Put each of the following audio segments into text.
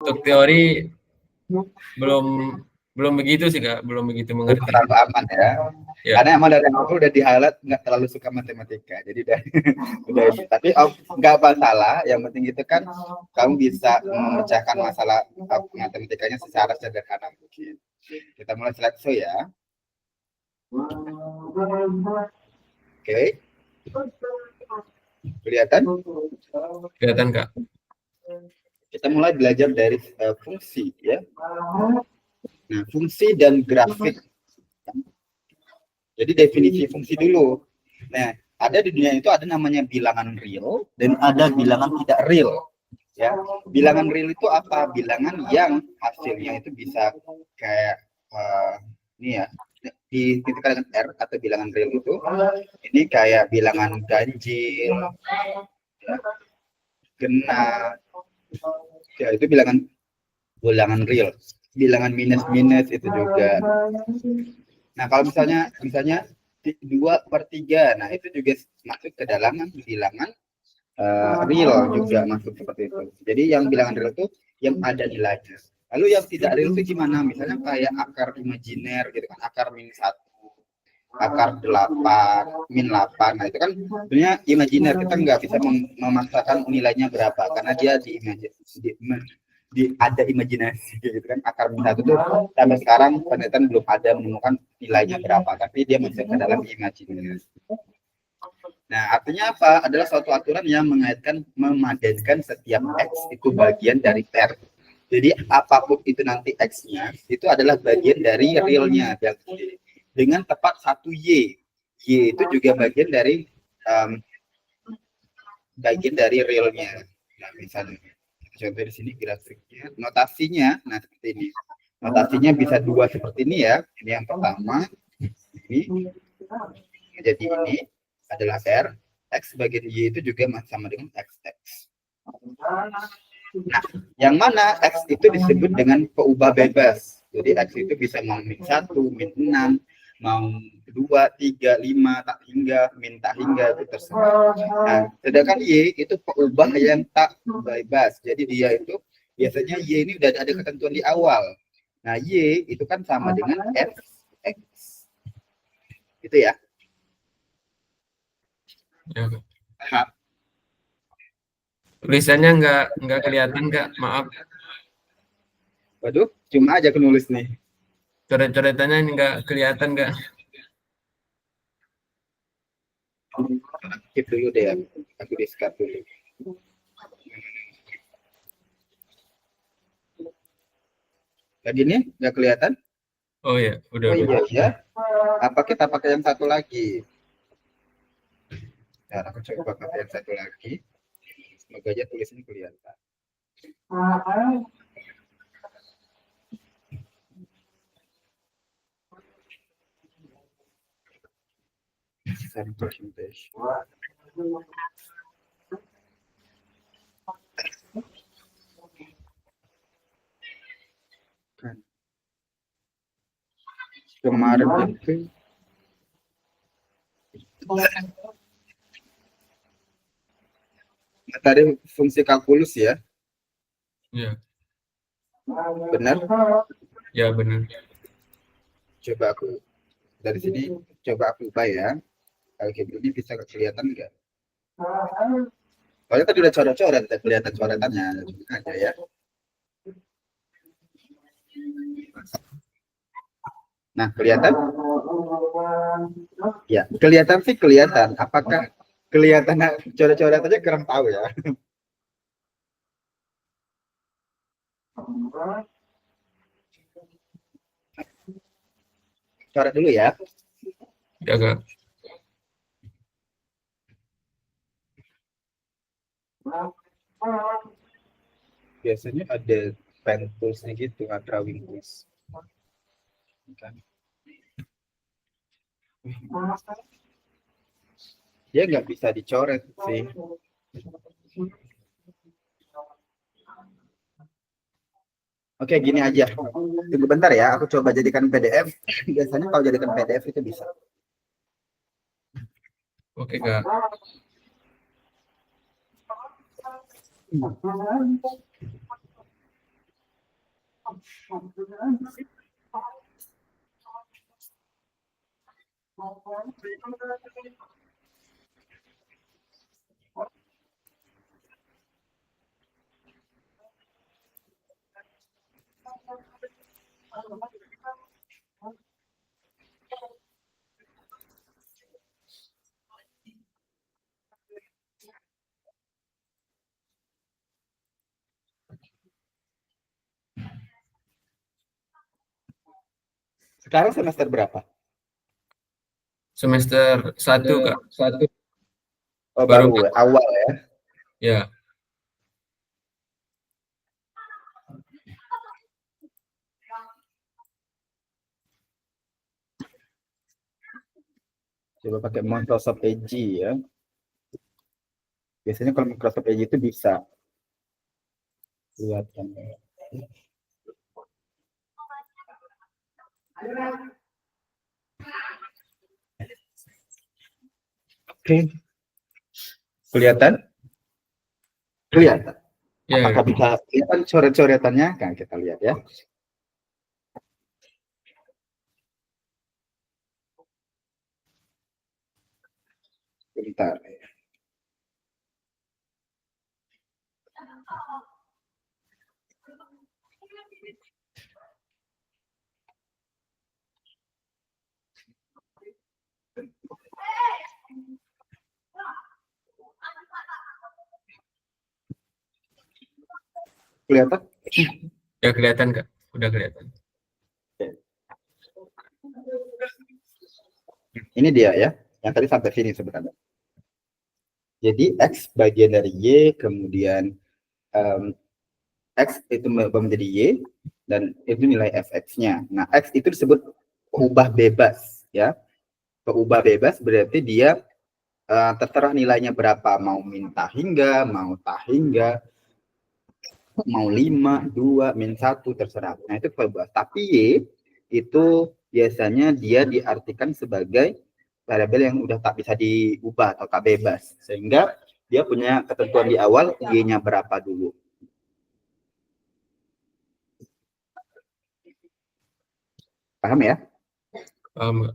Untuk teori belum belum begitu sih Kak, belum begitu mengerti. Terlalu aman ya. Ya. Karena emang dari aku udah di highlight nggak terlalu suka matematika, jadi udah ini. Tapi nggak masalah, yang penting itu kan kamu bisa memecahkan masalah matematikanya secara sederhana mungkin. Kita mulai seleksi ya. Oke. Kelihatan? Kelihatan Kak. Kita mulai belajar dari fungsi ya. Nah, fungsi dan grafik. Jadi definisi fungsi dulu. Nah, ada di dunia itu ada namanya bilangan real dan ada bilangan tidak real. Ya, bilangan real itu apa? Bilangan yang hasilnya itu bisa kayak ini ya, dititikkan dengan R atau bilangan real itu. Ini kayak bilangan ganjil, ya, genap, ya itu bilangan real. Bilangan minus itu juga. Nah, kalau misalnya 2/3, nah itu juga masuk ke dalam bilangan real juga masuk seperti itu. Jadi yang bilangan real itu yang ada nilainya. Lalu yang tidak real itu gimana? Misalnya kayak akar imajiner gitu kan, akar -1, akar 8, -8. Nah, itu kan sebenarnya imajiner, kita nggak bisa memaksakan nilainya berapa karena dia ada imajinasi gitu kan. Akar -1 itu sampai sekarang penelitian belum ada menemukan nilainya berapa, tapi dia masuk ke dalam imajinasi. Nah, artinya apa? Adalah suatu aturan yang memadankan setiap X itu bagian dari pair. Jadi apapun itu nanti X-nya, itu adalah bagian dari realnya. Dengan tepat 1 Y. Y itu juga bagian dari realnya. Nah, misalnya, contoh di sini grafiknya, notasinya, nah seperti ini. Notasinya bisa 2 seperti ini ya. Ini yang pertama, ini. Jadi ini adalah R, X bagian Y itu juga sama dengan XX. Nah, yang mana X itu disebut dengan peubah bebas. Jadi X itu bisa mau -1, -6, mau 2, 3, 5, tak hingga, tak hingga, itu terserah. Nah, sedangkan Y itu peubah yang tak bebas. Jadi dia itu biasanya Y ini udah ada ketentuan di awal. Nah, Y itu kan sama dengan X. Gitu ya. Ya, Kak. Tulisannya nggak kelihatan Kak, maaf. Waduh, cuma aja aku nulis nih. Coret-coretannya nggak kelihatan Kak. Skip dulu deh, aku di-skip dulu. Tadi ini nggak kelihatan? Oh ya, udah. Oh iya ya. Apa kita pakai yang satu lagi? Nah, aku coba pakai yang satu lagi. Semoga aja tulisannya kelihatan. Send presentation. Kan. Kemarin itu tadi fungsi kalkulus ya? Ya. Benar? Ya benar. Coba aku dari sini coba aku ubah ya. Kalau kayak begini bisa kelihatan nggak? Soalnya tadi udah coret-coret, kelihatan coretannya. Coba aja ya. Nah, kelihatan? Ya, kelihatan sih kelihatan. Apakah kelihatan coret-coret aja kurang tahu ya. Coret dulu ya. Ya Kak. Biasanya ada pen toolsnya gitu, drawing tools. Kan. Dia nggak bisa dicoret sih. Oke, gini aja. Tunggu bentar ya, aku coba jadikan PDF. Biasanya kalau jadikan PDF itu bisa. Oke Kak. Sekarang semester berapa? Semester 1 Kak. Oh, Baru baru awal ya. ya. Coba pakai Microsoft Edge ya. Biasanya kalau Microsoft Edge itu bisa lihat kan. Oke. Kelihatan? Kelihatan. Ya. Apakah bisa kelihatan coret-coretannya? Kan kita lihat ya. Bentar. Kelihatan? Ya kelihatan Kak. Udah kelihatan. Ini dia ya. Yang tadi sampai sini sebenarnya. Jadi X bagian dari Y, kemudian X itu menjadi Y, dan itu nilai fx-nya. Nah, X itu disebut ubah bebas ya. Ubah bebas berarti dia terserah nilainya berapa, mau minta hingga, mau tak hingga, mau 5, 2, min 1, terserah. Nah, itu bebas. Tapi Y itu biasanya dia diartikan sebagai variabel yang udah tak bisa diubah atau tak bebas. Sehingga dia punya ketentuan di awal, Y-nya berapa dulu. Paham ya? Paham Kak.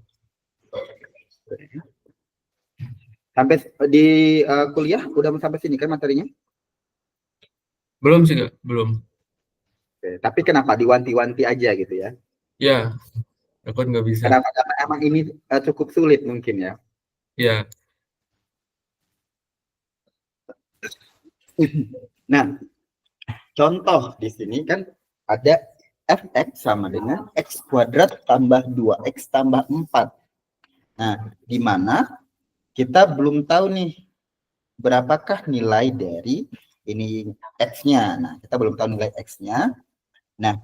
Sampai di kuliah udah sampai sini kan materinya? Belum sih Kak, belum. Oke, tapi kenapa diwanti-wanti aja gitu ya? Ya, takut nggak bisa. Kenapa? Karena emang ini cukup sulit mungkin ya. Ya, Nah, contoh di sini kan ada fx sama dengan x kuadrat tambah 2x tambah 4. Nah, di mana kita belum tahu nih berapakah nilai dari ini x-nya. Nah, kita belum tahu nilai x-nya. Nah,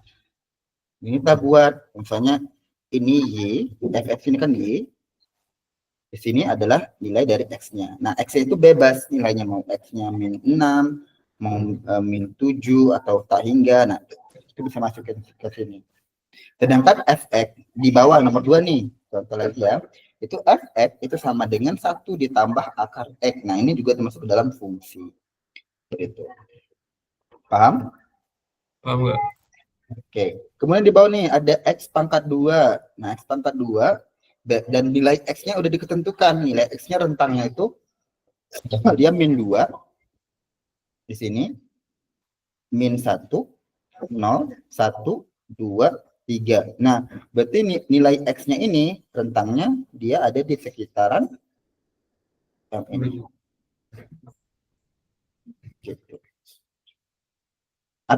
ini kita buat misalnya ini y, fx ini kan y. Di sini adalah nilai dari x-nya. Nah, x itu bebas nilainya, mau x-nya min 6, mau min 7 atau tak hingga. Nah, itu bisa masukin ke sini. Sedangkan fx di bawah nomor 2 nih, contoh lagi ya. Itu fx itu sama dengan 1 ditambah akar x. Nah, ini juga termasuk dalam fungsi. Gitu. Paham? paham nggak? Oke. Kemudian di bawah nih ada x pangkat 2. Nah, x pangkat 2 dan nilai x-nya udah diketentukan. Nilai x-nya rentangnya itu dia min 2 di sini, min 1, 0, 1, 2, 3. Nah, berarti nilai x-nya ini rentangnya dia ada di sekitaran yang ini. Gitu.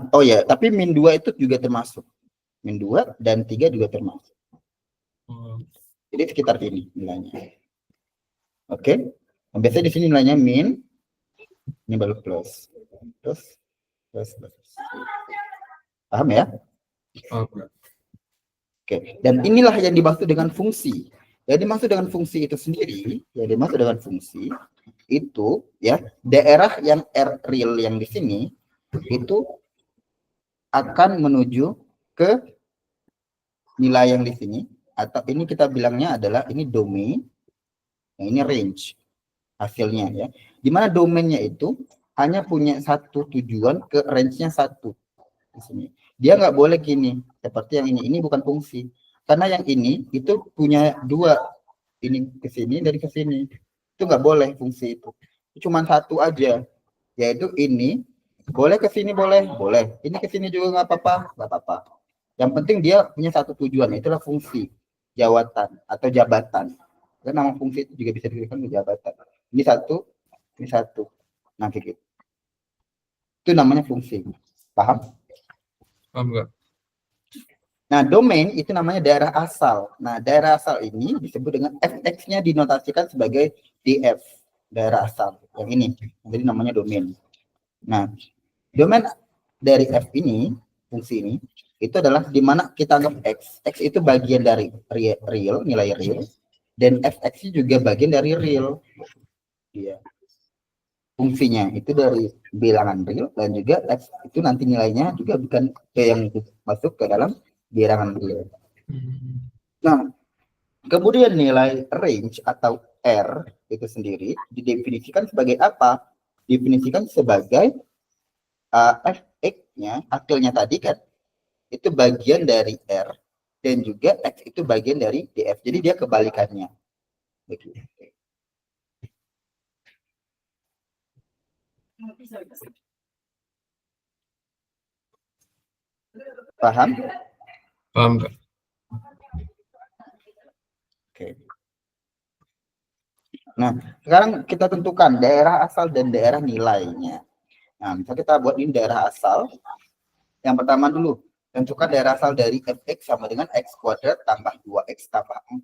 Oh ya, tapi min 2 itu juga termasuk. Min 2 dan 3 juga termasuk. Jadi sekitar ini nilainya. Oke. Nah, biasanya di sini nilainya min, ini baru plus. Plus. Paham ya? Oke. Dan inilah yang dimaksud dengan fungsi. Yang dimaksud dengan fungsi itu sendiri, yang dimaksud dengan fungsi itu ya, daerah yang R real yang di sini itu akan menuju ke nilai yang di sini, atau ini kita bilangnya adalah ini domain, yang ini range hasilnya ya. Dimana domainnya itu hanya punya satu tujuan, ke range-nya 1 di sini. Dia nggak boleh gini, seperti yang ini bukan fungsi. Karena yang ini itu punya dua, ini ke sini dari ke sini. Itu nggak boleh fungsi itu. Cuma satu aja, yaitu ini boleh ke sini boleh. Ini ke sini juga nggak apa-apa. Yang penting dia punya satu tujuan, itulah fungsi jawatan atau jabatan. Karena nama fungsi itu juga bisa diberikan ke jabatan. Ini satu, ini satu. Nah, kayak gitu. Itu namanya fungsi. Paham? Paham nggak? Nah, domain itu namanya daerah asal. Nah, daerah asal ini disebut dengan fx-nya dinotasikan sebagai df, daerah asal. Yang ini, jadi namanya domain. Nah, domain dari f ini, fungsi ini, itu adalah di mana kita anggap x. X itu bagian dari real, nilai real, dan fx juga bagian dari real. Iya. Fungsinya itu dari bilangan real, dan juga x itu nanti nilainya juga bukan yang masuk ke dalam bilangan real. Nah, kemudian nilai range atau R itu sendiri didefinisikan sebagai apa? Definisikan sebagai fx-nya, hasilnya tadi kan, itu bagian dari R, dan juga X itu bagian dari DF. Jadi dia kebalikannya. Begitu. Paham? Paham nggak? Oke. Nah, sekarang kita tentukan daerah asal dan daerah nilainya. Nah, misalnya kita buat ini daerah asal. Yang pertama dulu, tentukan daerah asal dari fx sama dengan x kuadrat tambah 2x tambah 4.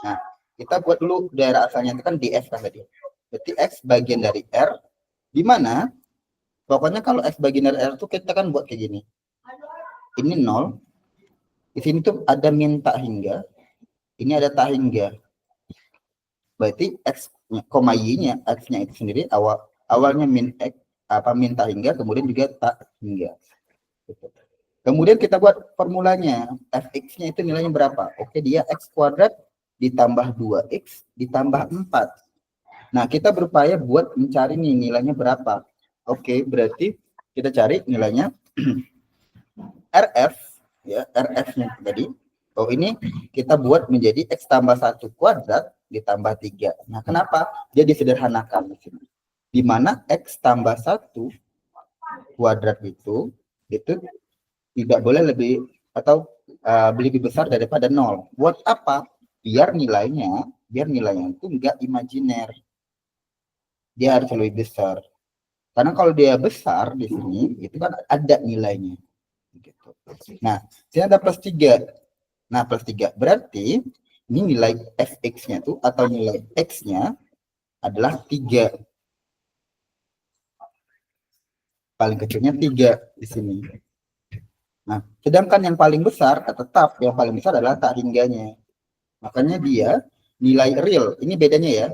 Nah, kita buat dulu daerah asalnya itu kan df kan tadi. Berarti x bagian dari R, di mana pokoknya kalau x bagian dari R itu kita kan buat kayak gini. Ini 0, di sini tuh ada min tak hingga, ini ada tak hingga. Berarti x-nya, koma y-nya, x-nya itu sendiri awalnya min x, min tak hingga, kemudian juga tak hingga. Kemudian kita buat formulanya, fx-nya itu nilainya berapa? Oke, dia x kuadrat ditambah 2x ditambah 4. Nah, kita berupaya buat mencari nih nilainya berapa. Oke, berarti kita cari nilainya RF, ya, RF-nya tadi. Oh, ini kita buat menjadi x tambah 1 kuadrat ditambah 3. Nah, kenapa? Dia disederhanakan di sini. Di mana x tambah 1 kuadrat itu tidak boleh lebih atau lebih besar daripada 0. Buat apa? Biar nilainya itu enggak imajiner. Dia harus lebih besar. Karena kalau dia besar di sini, itu kan ada nilainya. Gitu. Nah, sini ada plus 3. Nah, plus 3. Berarti ini nilai fx-nya tuh atau nilai x-nya adalah 3. Paling kecilnya 3 di sini. Nah, sedangkan yang paling besar, tetap yang paling besar adalah tak hingganya. Makanya dia nilai real. Ini bedanya ya.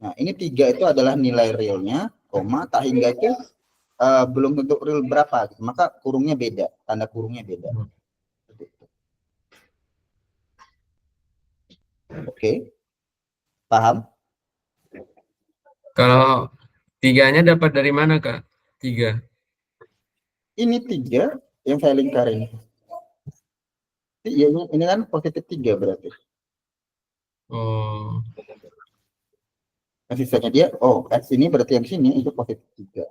Nah, ini 3 itu adalah nilai realnya, koma, tak hingga itu belum tentu real berapa. Maka kurungnya beda, tanda kurungnya beda. Oke, paham? Kalau tiganya dapat dari mana, Kak? 3. Ini 3 yang saya lingkarin. Iya, ini kan positif 3 berarti. Oh, Nah, sisanya dia, oh, X ini berarti yang sini itu positif 3.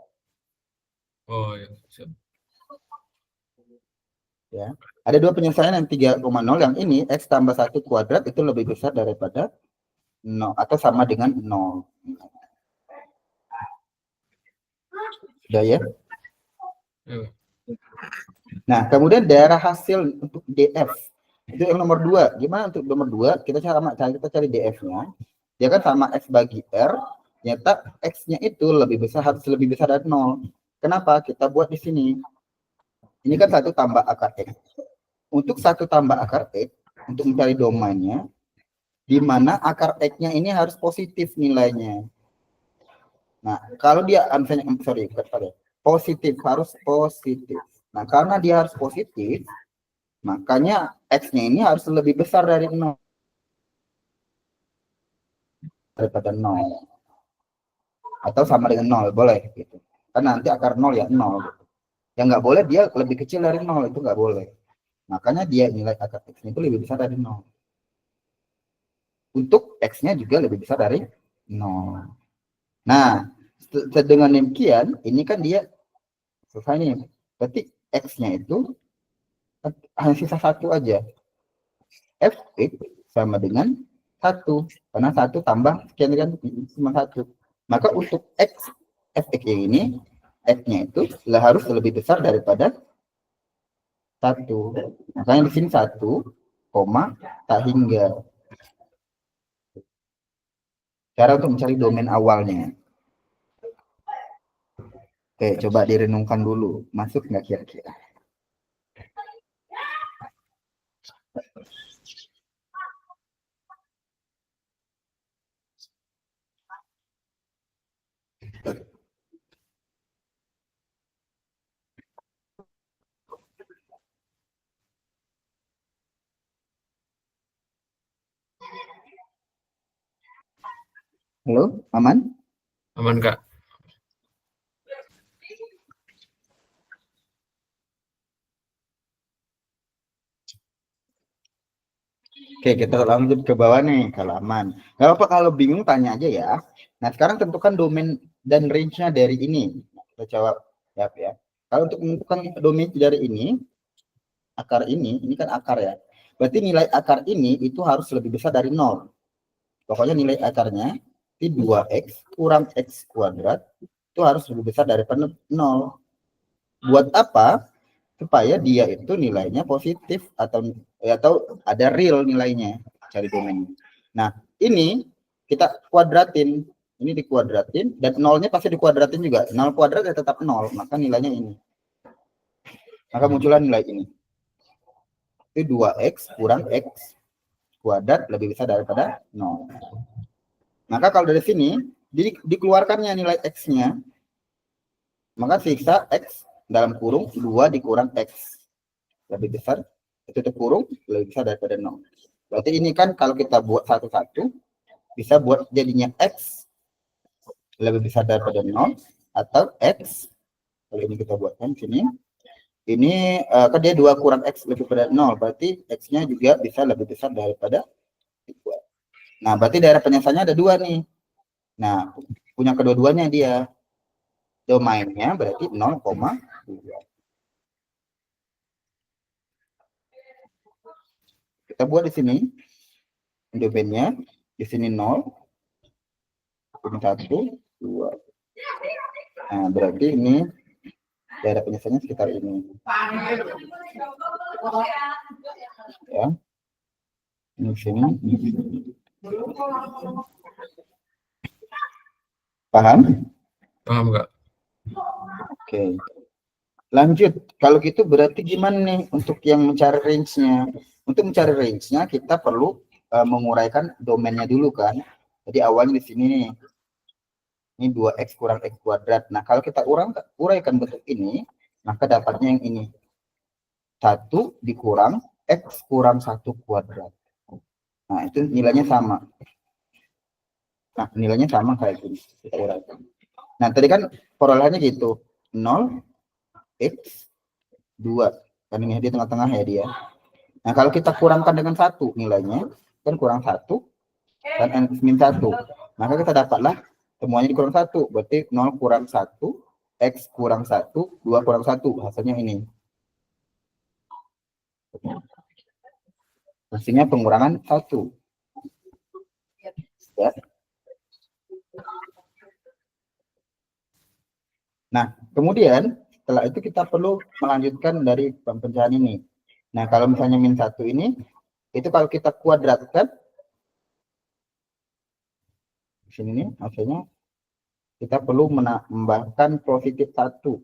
oh ya. Ya. Ada dua penyelesaian yang 3,0, yang ini X tambah 1 kuadrat itu lebih besar daripada 0 atau sama dengan 0. Sudah ya? Ya. Nah, kemudian daerah hasil untuk DF. Itu yang nomor 2. Gimana untuk nomor 2? Kita cari DF-nya. Dia kan sama X bagi R. Ternyata X-nya itu harus lebih besar dari 0. Kenapa? Kita buat di sini. Ini kan 1 tambah akar X. Untuk 1 tambah akar X, untuk mencari domainnya, di mana akar X-nya ini harus positif nilainya. Nah, kalau dia, positif, harus positif. Nah, karena dia harus positif, makanya X-nya ini harus lebih besar dari 0. Daripada 0. Atau sama dengan 0, boleh. Gitu. Kan nanti akar 0 ya 0. Gitu. Yang nggak boleh dia lebih kecil dari 0, itu nggak boleh. Makanya dia nilai akar X-nya itu lebih besar dari 0. Untuk X-nya juga lebih besar dari 0. Nah, dengan demikian, ini kan dia selesai nih. Berarti X-nya itu hanya sisa 1 aja. Fx sama dengan 1. Karena 1 tambah sekian kan cuma 1. Maka untuk X, Fx ini, X-nya itu harus lebih besar daripada 1. Makanya di sini 1, tak hingga. Cara untuk mencari domain awalnya. Oke, coba direnungkan dulu. Masuk nggak kira-kira? Halo, aman? Aman, Kak. Oke, kita lanjut ke bawah nih, ke halaman. Gak apa-apa kalau bingung tanya aja ya. Nah, sekarang tentukan domain dan range-nya dari ini. Kita jawab ya. Kalau untuk menentukan domain dari ini, akar ini kan akar ya. Berarti nilai akar ini itu harus lebih besar dari 0. Pokoknya nilai akarnya di 2x kurang x kuadrat itu harus lebih besar daripada 0. Buat apa? Supaya dia itu nilainya positif atau ada real nilainya, cari domainnya. Nah, ini kita kuadratin, ini dikuadratin dan nolnya pasti dikuadratin juga. 0 kuadrat ya tetap 0, maka nilainya ini. Maka muncullah nilai ini. Itu 2x kurang x kuadrat lebih besar daripada 0. Maka kalau dari sini dikeluarkannya nilai x-nya, maka siksa x dalam kurung 2 dikurang x lebih besar, tutup kurung lebih besar daripada 0. Berarti ini kan kalau kita buat satu-satu bisa buat jadinya x lebih besar daripada 0 atau x, kalau ini kita buatkan sini, ini kan dia 2 kurang x lebih dari 0, berarti x-nya juga bisa lebih besar daripada 2. Nah, berarti daerah penyesalannya ada 2 nih. Nah, punya kedua-duanya dia. Domainnya berarti 0,2. Kita buat di sini domainnya, di sini 0, ini 1, 2. Nah, berarti ini daerah penyesalannya sekitar ini. Ya. Ini sini. Paham? Paham, Kak. Oke. Lanjut. Kalau gitu berarti gimana nih untuk yang mencari range-nya? Untuk mencari range-nya kita perlu menguraikan domainnya dulu kan. Jadi awalnya di sini nih. Ini 2x kurang x kuadrat. Nah, kalau kita uraikan bentuk ini, maka dapatnya yang ini. 1 dikurang x kurang 1 kuadrat. Nah, itu nilainya sama. Nah, nilainya sama kayak gini. Kita uraikan. Nah, tadi kan perolehannya gitu. 0, x, 2. Kan ini di tengah-tengah ya dia. Nah, kalau kita kurangkan dengan 1 nilainya, kan kurang 1, dan min 1. Maka kita dapatlah semuanya dikurang 1. Berarti 0 kurang 1, x kurang 1, 2 kurang 1. Hasilnya ini. Hasilnya pengurangan 1. Ya. Nah, kemudian setelah itu kita perlu melanjutkan dari pecahan ini. Nah, kalau misalnya min 1 ini, itu kalau kita kuadratkan, di sini nih hasilnya, kita perlu menambahkan positif 1.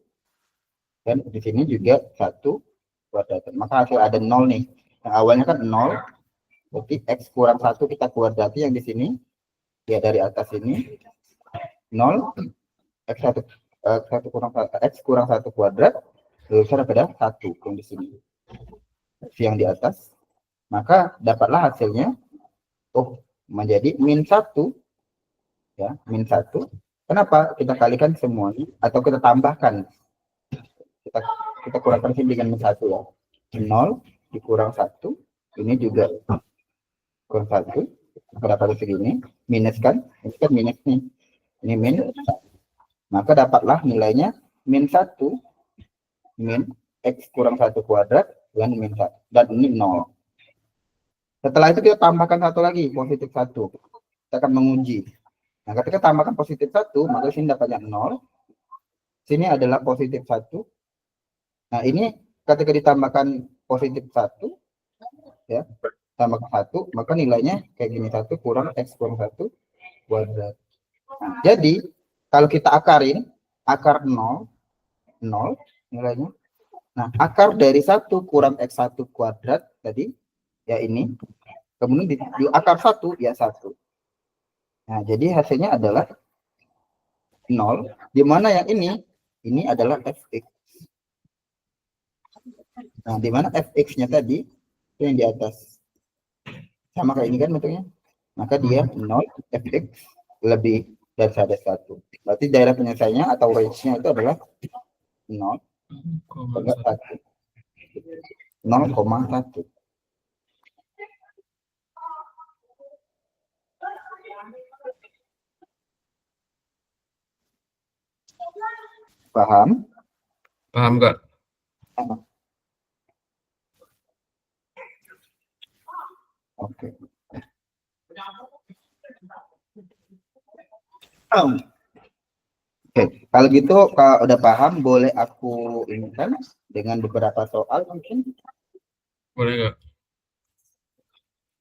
Dan di sini juga 1 kuadratan. Maka hasil ada 0 nih. Yang awalnya kan 0, berarti x kurang 1 kita kuadrati yang di sini. Ya, dari atas ini 0, x kurang 1 kuadrat lebih besar daripada 1 yang di sini. Yang di atas. Maka dapatlah hasilnya menjadi min 1. Ya, min 1. Kenapa? Kita kalikan semuanya atau kita tambahkan. kita kita kurangkan sini dengan min 1 ya. 0 dikurang 1, ini juga kurang 1, berapa segini, minus kan? Ini kan minus nih. Ini min, maka dapatlah nilainya min 1 min x kurang 1 kuadrat dengan min 1, dan ini 0. Setelah itu kita tambahkan satu lagi, positif 1. Kita akan menguji. Nah, ketika tambahkan positif 1, maka sini dapatnya 0. Sini adalah positif 1. Nah, ini ketika ditambahkan positif 1, ya, tambahkan 1, maka nilainya kayak gini, 1 kurang x kurang 1 kuadrat. Nah, jadi, kalau kita akarin, akar 0, 0 nilainya. Nah, akar dari 1 kurang x1 kuadrat tadi, ya ini. Kemudian di akar 1, ya 1. Nah, jadi hasilnya adalah 0, di mana yang ini adalah fx. Nah, di mana fx-nya tadi, itu yang di atas. Sama kayak ini kan bentuknya. Maka dia 0, fx lebih dari 1. Berarti daerah penyelesaiannya atau range-nya itu adalah 0, 1. 0,1. Paham? Paham Kak? Oke. Oke, kalau gitu kalau udah paham, boleh aku ingat dengan beberapa soal mungkin. Boleh Kak?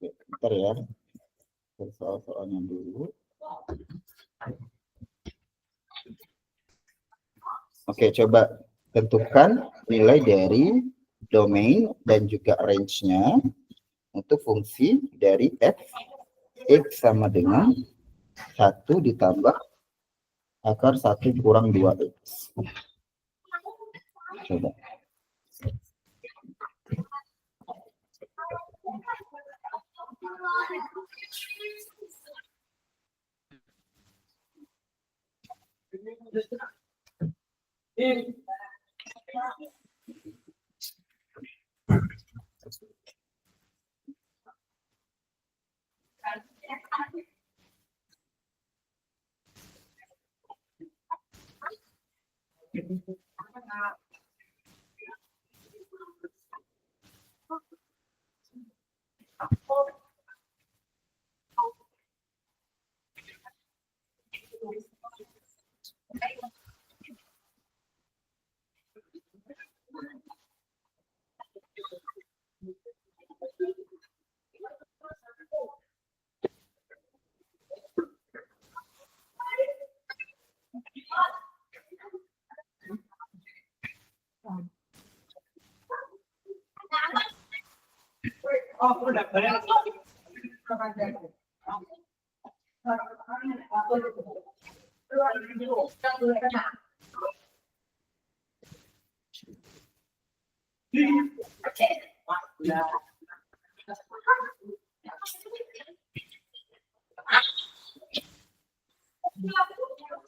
Bentar ya, soal-soalnya dulu. Oke, coba tentukan nilai dari domain dan juga range-nya untuk fungsi dari f x sama dengan 1 ditambah akar 1 kurang 2x. Coba.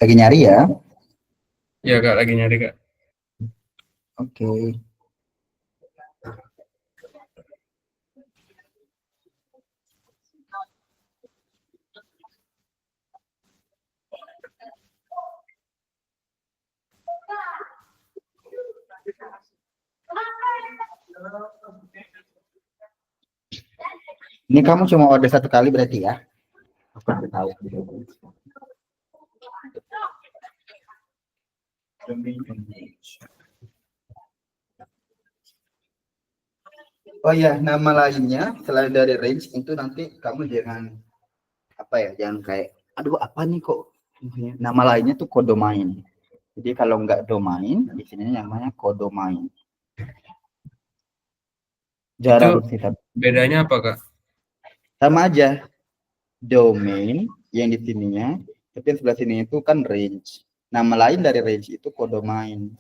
Lagi nyari ya? Iya Kak, lagi nyari Kak. Oke. Ini kamu cuma order 1 kali berarti ya? Aku tahu. Oh ya, nama lainnya selain dari range itu nanti kamu jangan apa ya, jangan kayak aduh apa nih kok nama lainnya tuh kodomain. Jadi kalau nggak domain, di sini namanya kodomain. Jarang sih, bedanya apa Kak? sama aja. Domain yang di sininya, tapi yang sebelah sini itu kan range. Nama lain dari range itu kodomain.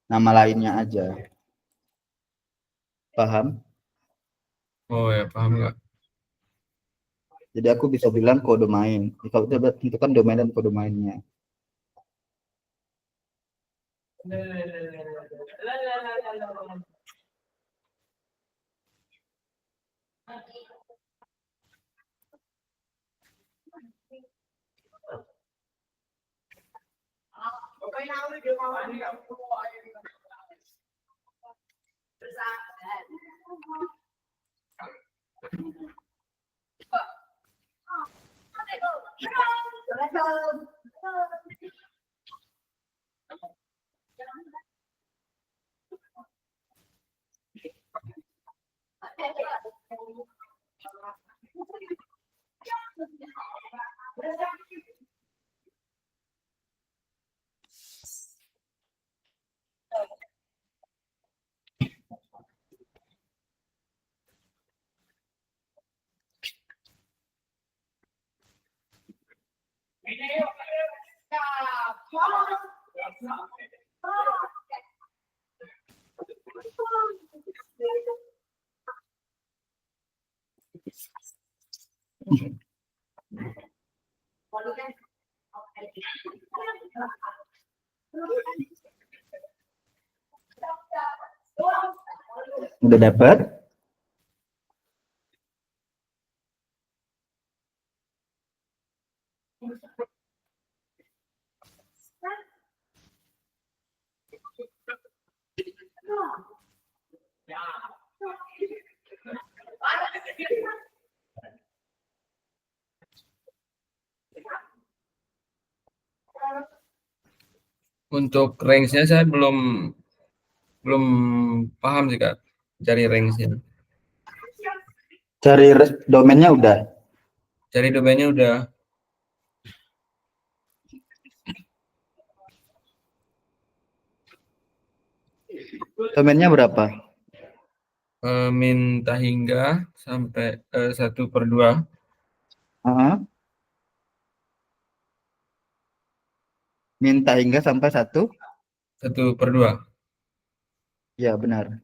Nama lainnya aja. Paham? Oh ya, paham Kak. Jadi aku bisa bilang kodomain. Kalau kita tentukan domain dan kodomainnya. Udah dapat? Untuk range-nya saya belum paham sih Kak. Cari range-nya. Cari domainnya udah. Cari domainnya udah. Domainnya berapa? Minta hingga sampai 1/2. Aha. Minta hingga sampai 1/2. Ya, benar.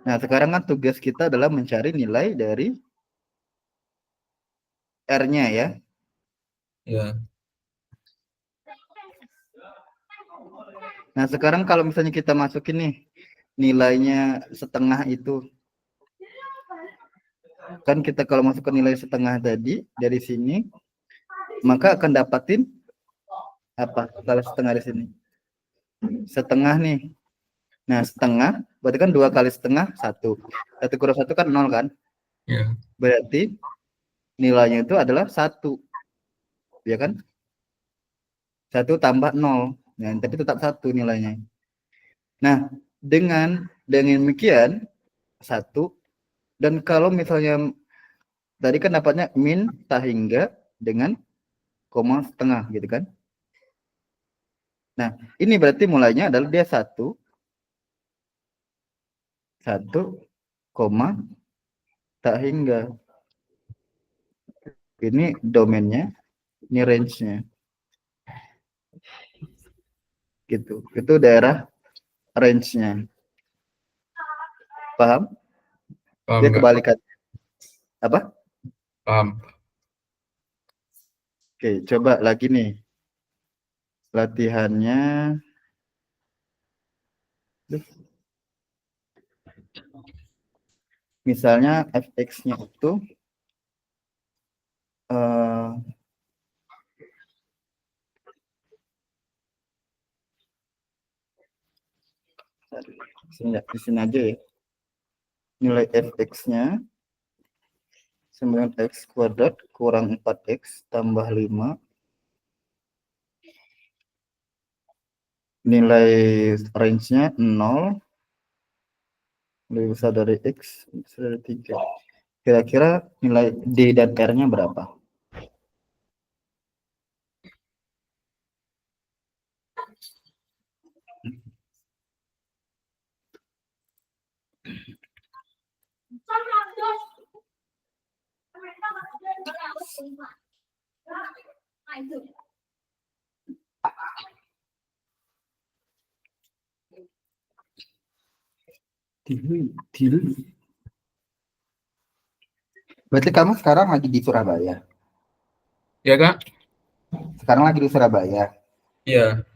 Nah, sekarang kan tugas kita adalah mencari nilai dari R-nya ya. Ya. Nah, sekarang kalau misalnya kita masukin nih nilainya setengah itu. Kan kita kalau masukkan nilai setengah tadi dari sini, maka akan dapatin apa kalau setengah di sini? Setengah nih. Nah, setengah berarti kan 2 kali setengah 1. 1 kurang 1 kan 0 kan? Ya. Berarti nilainya itu adalah 1. Ya kan? 1 tambah 0. Nah, tapi tetap 1 nilainya. Nah, dengan demikian 1, dan kalau misalnya tadi kan dapatnya min tak hingga dengan koma setengah gitu kan? Nah, ini berarti mulainya adalah dia 1 koma tak hingga. Ini domainnya, ini range-nya. Gitu. Itu daerah range-nya. Paham? Paham Dia nggak? kebalikan. Apa? Paham. Oke, coba lagi nih. Latihannya. Misalnya fx-nya itu di sini aja ya. Nilai fx-nya 9x kuadrat kurang 4x tambah 5. Nilai range-nya 0 lebih besar dari x, lebih besar dari 3. Kira-kira nilai D dan R-nya berapa? Berarti kamu sekarang lagi di Surabaya. Ya Kak? Sekarang lagi di Surabaya. Iya.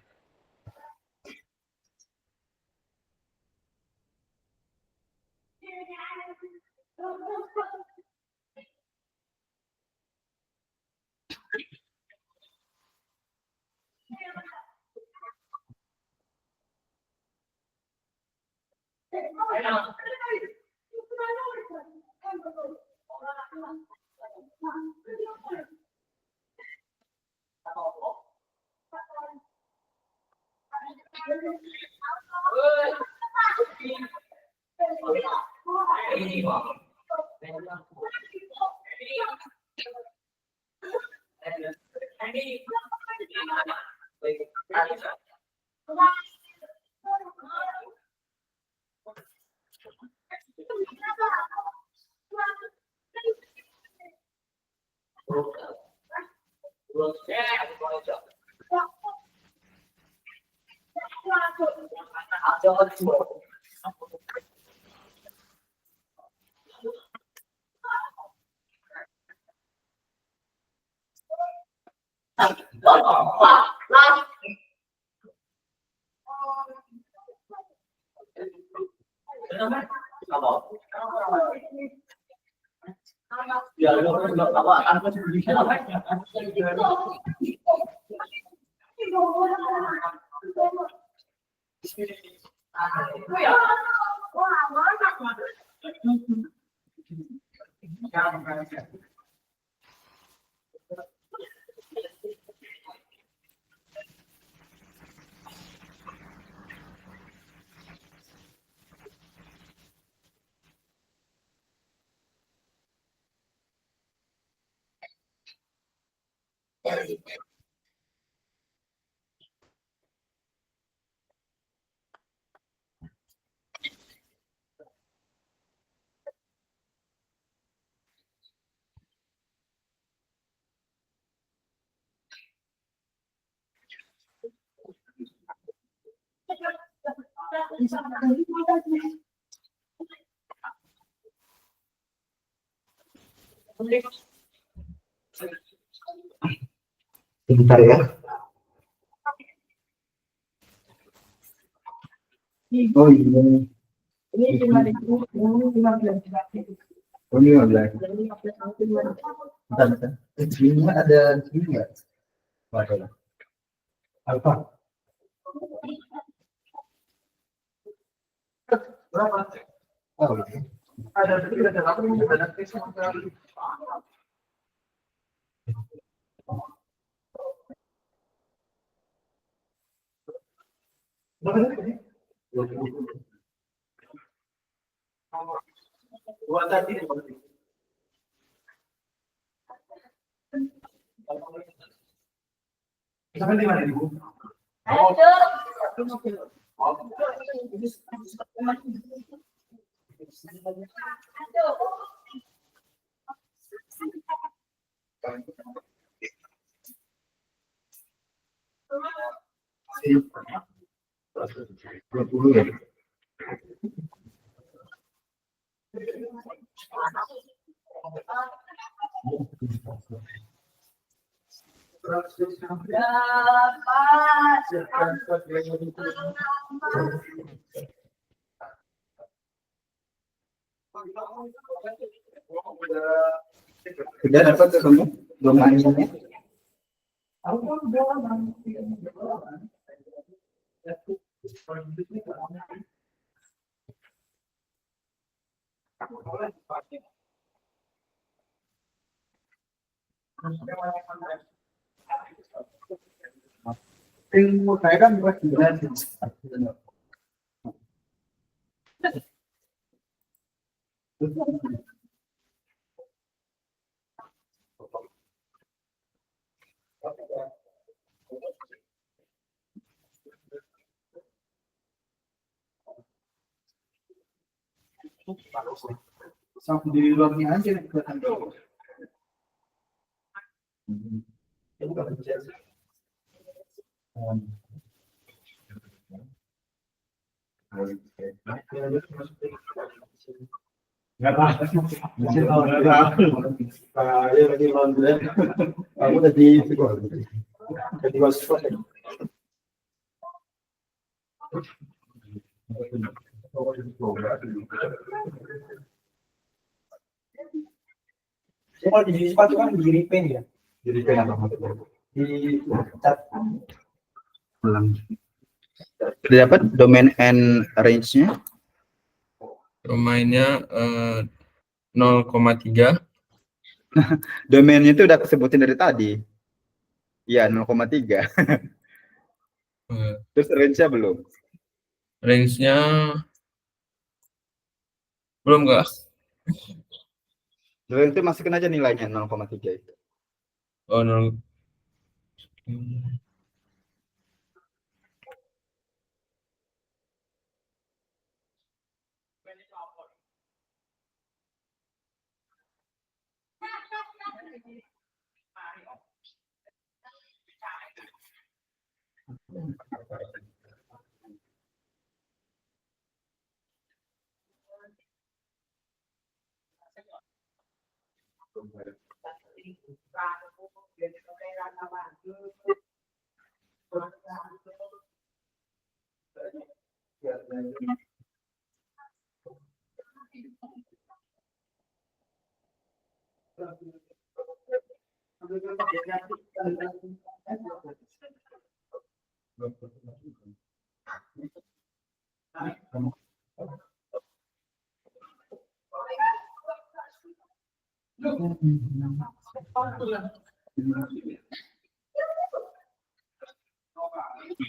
Bentar ya. Oh iya. Ini 5.000, ini 15. Oh, 15. Bentar. Sini ada sini nggak? Ada. Apa? Berapa? Oh, gitu. Ada apa yang ada tes sekali. Dua tadi. Sampai 5.000. Ya. Sudah dapat kamu belum mainnya? Ilmu saya kan buat sebenarnya. Sampai di luarnya aja nih kelihatan dulu. Itu bukan kerja. Nggak apa-apa. Ya lagi London. Aku tadi sekolah. Jadi waspada. Kalau di sepatu kan di repaint ya. Jadi kayak apa maksudnya? Di cat. Ulang. Sudah dapat domain and range-nya? Domainnya 0,3. Domainnya itu udah aku sebutin dari tadi. Iya, 0,3. Terus range-nya belum? Range-nya belum enggak? Domain itu masukin aja nilainya 0,3 itu. Oh, 0.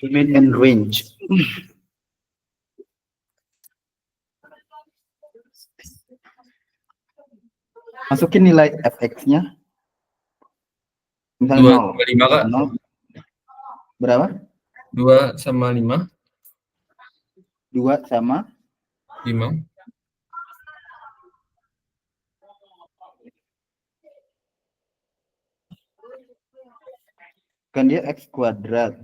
Domain and range. Masukin nilai fx-nya. Misalnya 2,5 Kak. 0. Berapa? 2 sama 5. 2 sama 5. kan dia x kuadrat.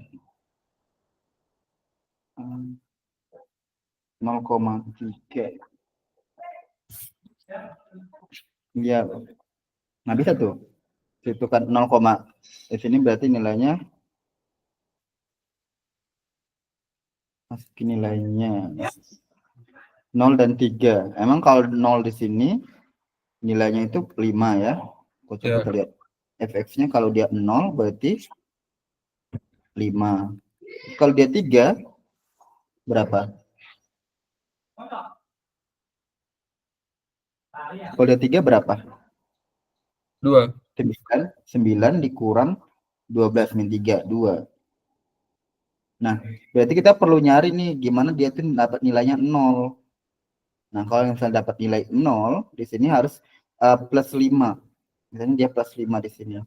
0,3. Ya, nggak bisa tuh. Itu kan 0, di sini berarti nilainya masukin nilainya 0 dan 3. Emang kalau 0 di sini nilainya itu 5 ya. Coba Ya. kita lihat fx-nya kalau dia 0 berarti 5. Kalau dia 3 berapa? Kalau dia 3 berapa? 2. 9 dikurang 12 min 3, 2. Nah, berarti kita perlu nyari nih gimana dia tuh dapat nilainya 0. Nah, kalau misalnya dapat nilai 0, di sini harus plus 5. Misalnya dia plus 5 di sini.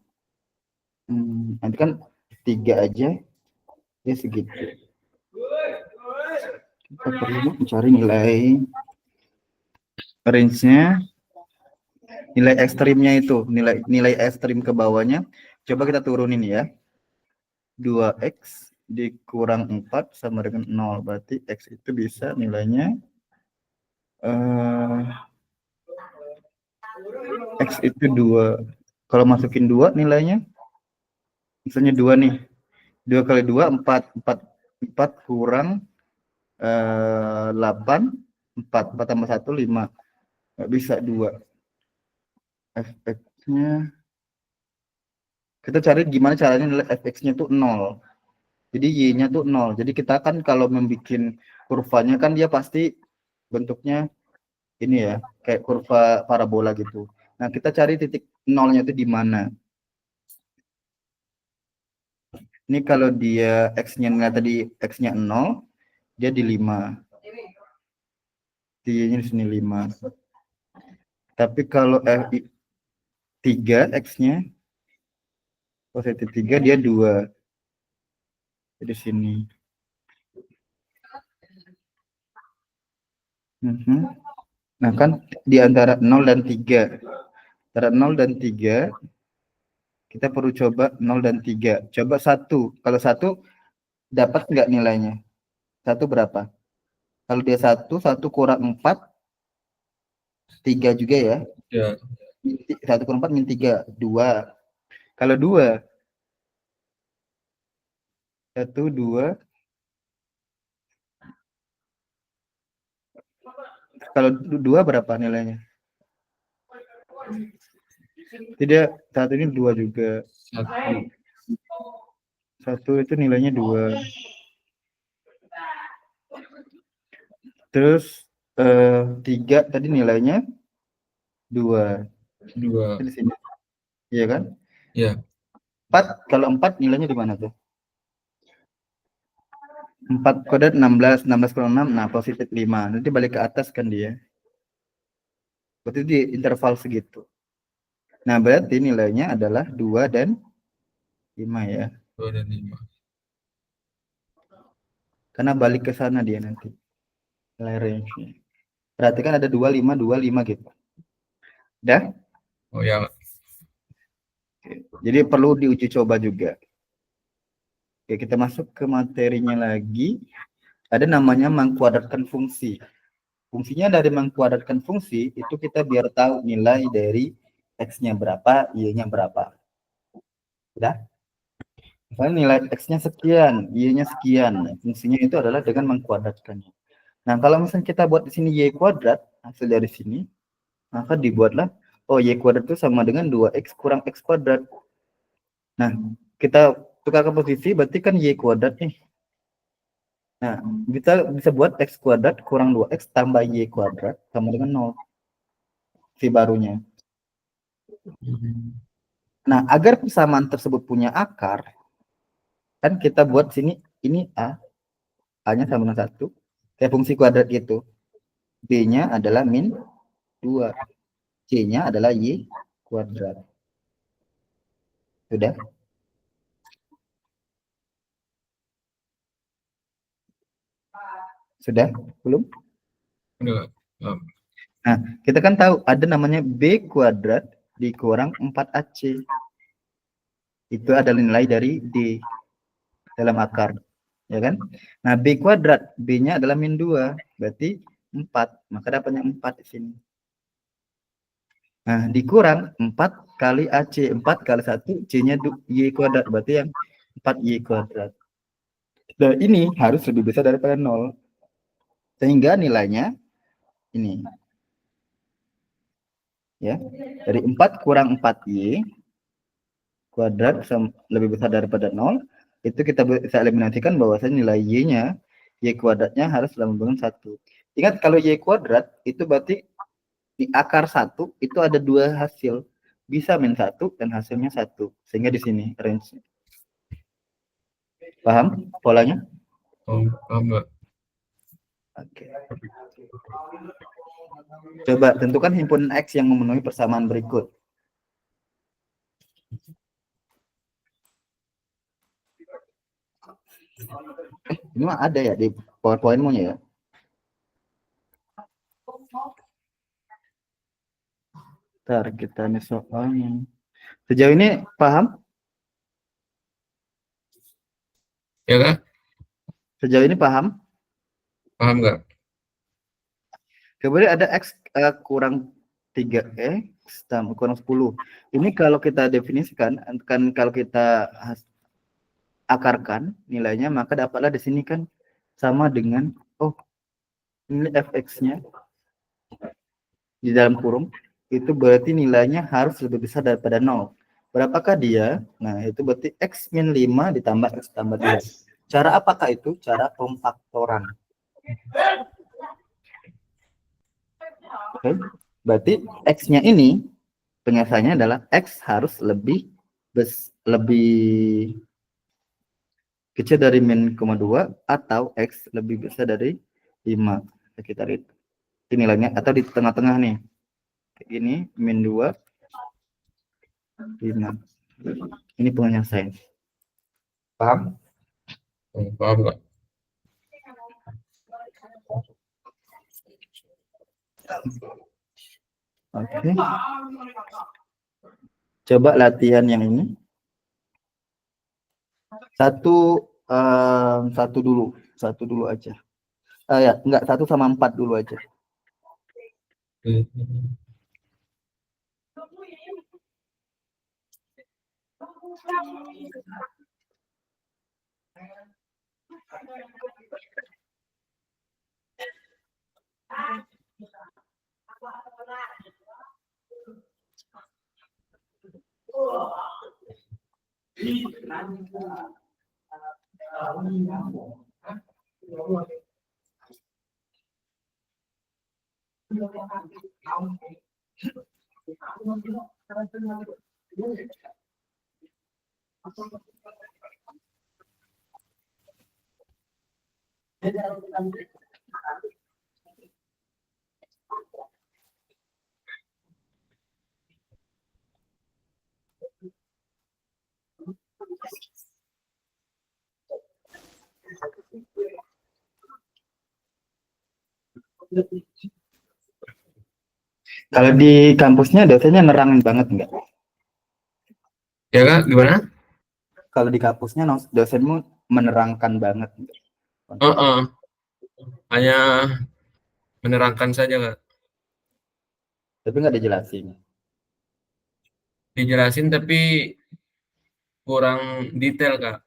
Nanti kan 3 aja, dia segitu. Kita perlu mencari nilai range-nya, nilai ekstrimnya itu, nilai ekstrim ke bawahnya. Coba kita turunin ya. 2x dikurang 4 sama dengan 0. Berarti x itu bisa nilainya x itu 2. Kalau masukin 2 nilainya, misalnya 2 nih. 2 kali 2, 4. 4 kurang 8. 4 tambah 1, 5. Nggak bisa 2. Fx-nya. Kita cari gimana caranya nilai fx-nya tuh 0. Jadi y-nya tuh 0. Jadi kita kan kalau membuat kurvanya kan dia pasti bentuknya ini ya, kayak kurva parabola gitu. Nah, kita cari titik 0-nya itu di mana. Ini kalau dia x-nya tadi x-nya 0, dia di 5. Y-nya di sini 5. Tapi kalau 3 x-nya positif 3, dia 2. Di sini. Nah, kan di antara 0 dan 3. Antara 0 dan 3, kita perlu coba 0 dan 3. Coba 1. Kalau 1, dapat nggak nilainya? 1 berapa? Kalau dia 1, 1 kurang 4, 3 juga ya. Ya. 1 kurang 4 min 3, 2. Kalau 2, 1, 2. Kalau 2 berapa nilainya? Tidak, satu ini 2 juga. 1. Satu itu nilainya 2. Terus 3 tadi nilainya 2. 2. Di sini. Iya kan? Ya. 4, kalau 4 nilainya di mana tuh? 4 kuadrat 16, 16 kurang 6, nah positif 5. Nanti balik ke atas kan dia. Berarti di interval segitu. Nah, berarti nilainya adalah 2 dan 5 ya. 2 dan 5. Karena balik ke sana dia nanti. Nilai range-nya. Berarti kan ada 2, 5, 2, 5 gitu. Dah? Oh ya. Jadi perlu diuji coba juga. Oke, kita masuk ke materinya lagi. Ada namanya mengkuadratkan fungsi. Fungsinya dari mengkuadratkan fungsi itu kita biar tahu nilai dari x-nya berapa, y-nya berapa. Udah? Misalnya nilai x-nya sekian, y-nya sekian. Nah, fungsinya itu adalah dengan mengkuadratkannya. Nah, kalau misalnya kita buat di sini y kuadrat, hasil dari sini, maka dibuatlah, oh y kuadrat itu sama dengan 2x kurang x kuadrat. Nah, kita tukarkan posisi, berarti kan y kuadrat nih. Nah, kita bisa buat x kuadrat kurang 2x tambah y kuadrat sama dengan 0. Si barunya. Nah, agar persamaan tersebut punya akar, kan kita buat sini, ini a, a-nya sama dengan 1. Kayak fungsi kuadrat gitu. B-nya adalah min 2. C-nya adalah y kuadrat. Sudah? Sudah? Belum? Udah. Oh. Nah, kita kan tahu ada namanya B kuadrat dikurang 4AC. Itu adalah nilai dari D dalam akar. Ya kan? Nah, B kuadrat, B-nya adalah min 2. Berarti 4. Maka dapatnya 4 di sini. Nah, dikurang 4 kali AC. 4 kali 1, C-nya Y kuadrat. Berarti yang 4Y kuadrat. Dan ini harus lebih besar daripada 0. Sehingga nilainya ini. Ya, dari 4 kurang 4Y kuadrat lebih besar daripada 0, itu kita bisa eliminasikan bahwasanya nilai Y-nya, Y kuadratnya harus dalam dengan 1. Ingat kalau Y kuadrat, itu berarti di akar 1 itu ada 2 hasil. Bisa min 1 dan hasilnya 1. Sehingga di sini range. Paham polanya? Oh, paham nggak? Oke. Coba tentukan himpunan X yang memenuhi persamaan berikut. Ini mah ada ya di PowerPoint-mu ya? Ntar kita nih soalnya. Sejauh ini paham? Ya kan? Sejauh ini paham? Paham nggak? Kemudian ada X kurang 3X tambah kurang 10. Ini kalau kita definisikan, kan kalau kita akarkan nilainya, maka dapatlah di sini kan sama dengan, oh, ini fx-nya di dalam kurung, itu berarti nilainya harus lebih besar daripada 0. Berapakah dia? Nah, itu berarti X min 5 ditambah X tambah 2. Cara apakah itu? Cara pemfaktoran. Oke. Berarti X-nya ini penyiasannya adalah X harus lebih kecil dari min 2 atau X lebih besar dari 5 sekitar itu. Ini nilainya atau di tengah-tengah nih. Ini min 2 5. Ini penyiasan. Paham? Oh, paham nggak? Oke. Coba latihan yang ini. Satu dulu aja. Ya, enggak, 1 sama 4 dulu aja. Kalau di kampusnya dosennya nerangin banget enggak? Ya kak, gimana? Kalau di kampusnya dosenmu menerangkan banget enggak? Heeh. Hanya menerangkan saja kak. Tapi nggak dijelasin. Dijelasin tapi kurang detail kak.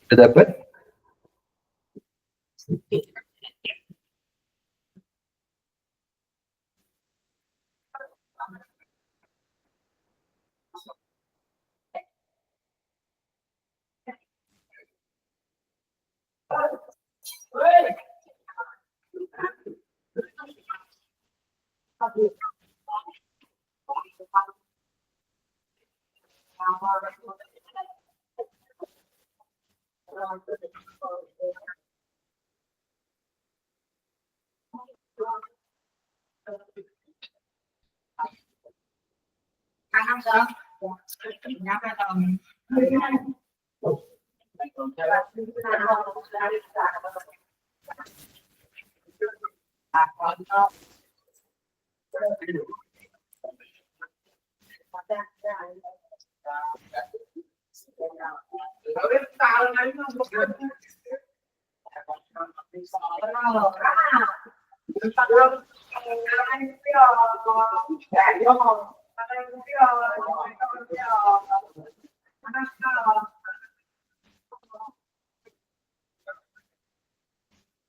Udah dapat?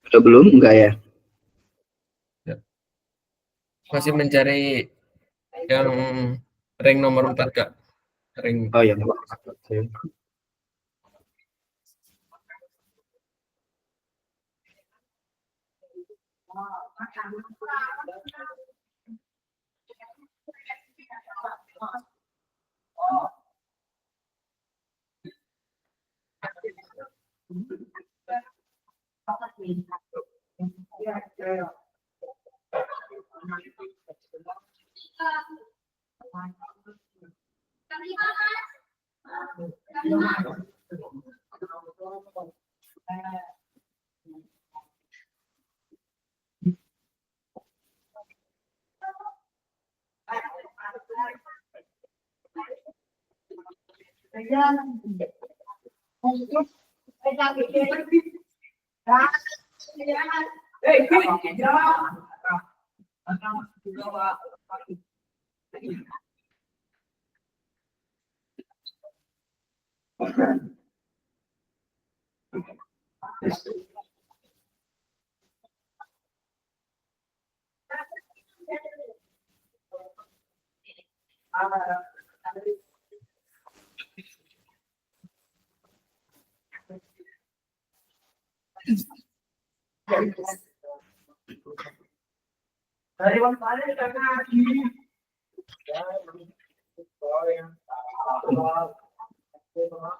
Udah belum? Enggak ya? Masih mencari yang ring nomor 4 Kak. Ring Oh ya. Oke.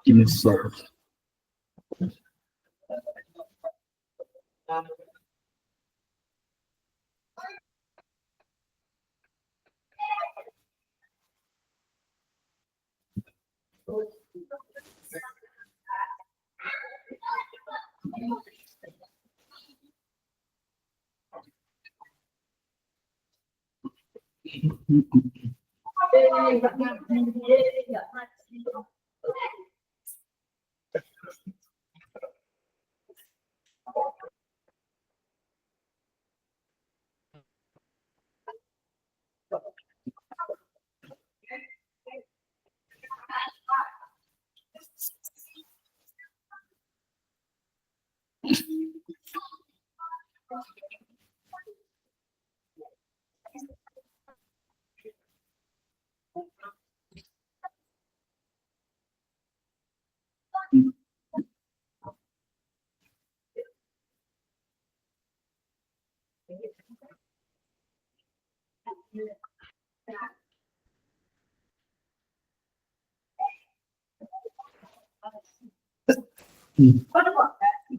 Dinosaur.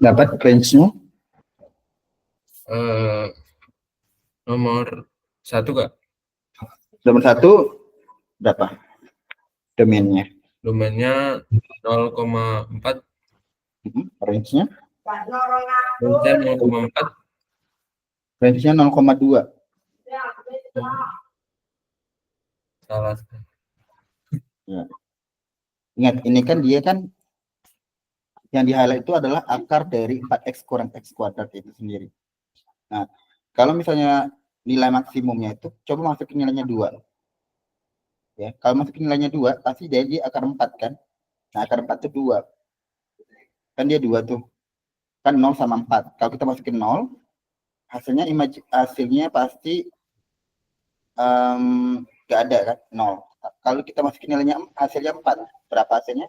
Dapat range-nya nomor 1 Kak. nomor 1 berapa? Domainnya. Domainnya 0,4. Range-nya? Range-nya 0,4. Range-nya 0,2. Salah. Ya. Ingat, ini kan dia kan yang di highlight itu adalah akar dari 4x kurang x kuadrat itu sendiri. Nah, kalau misalnya nilai maksimumnya itu, coba masukin nilainya 2. Ya, kalau masukin nilainya 2, pasti jadi akar 4 kan? Nah, akar 4 itu 2. Kan dia 2 tuh. Kan 0 sama 4. Kalau kita masukin 0, hasilnya pasti nggak ada kan? 0. Kalau kita masukin nilainya hasilnya 4, berapa hasilnya?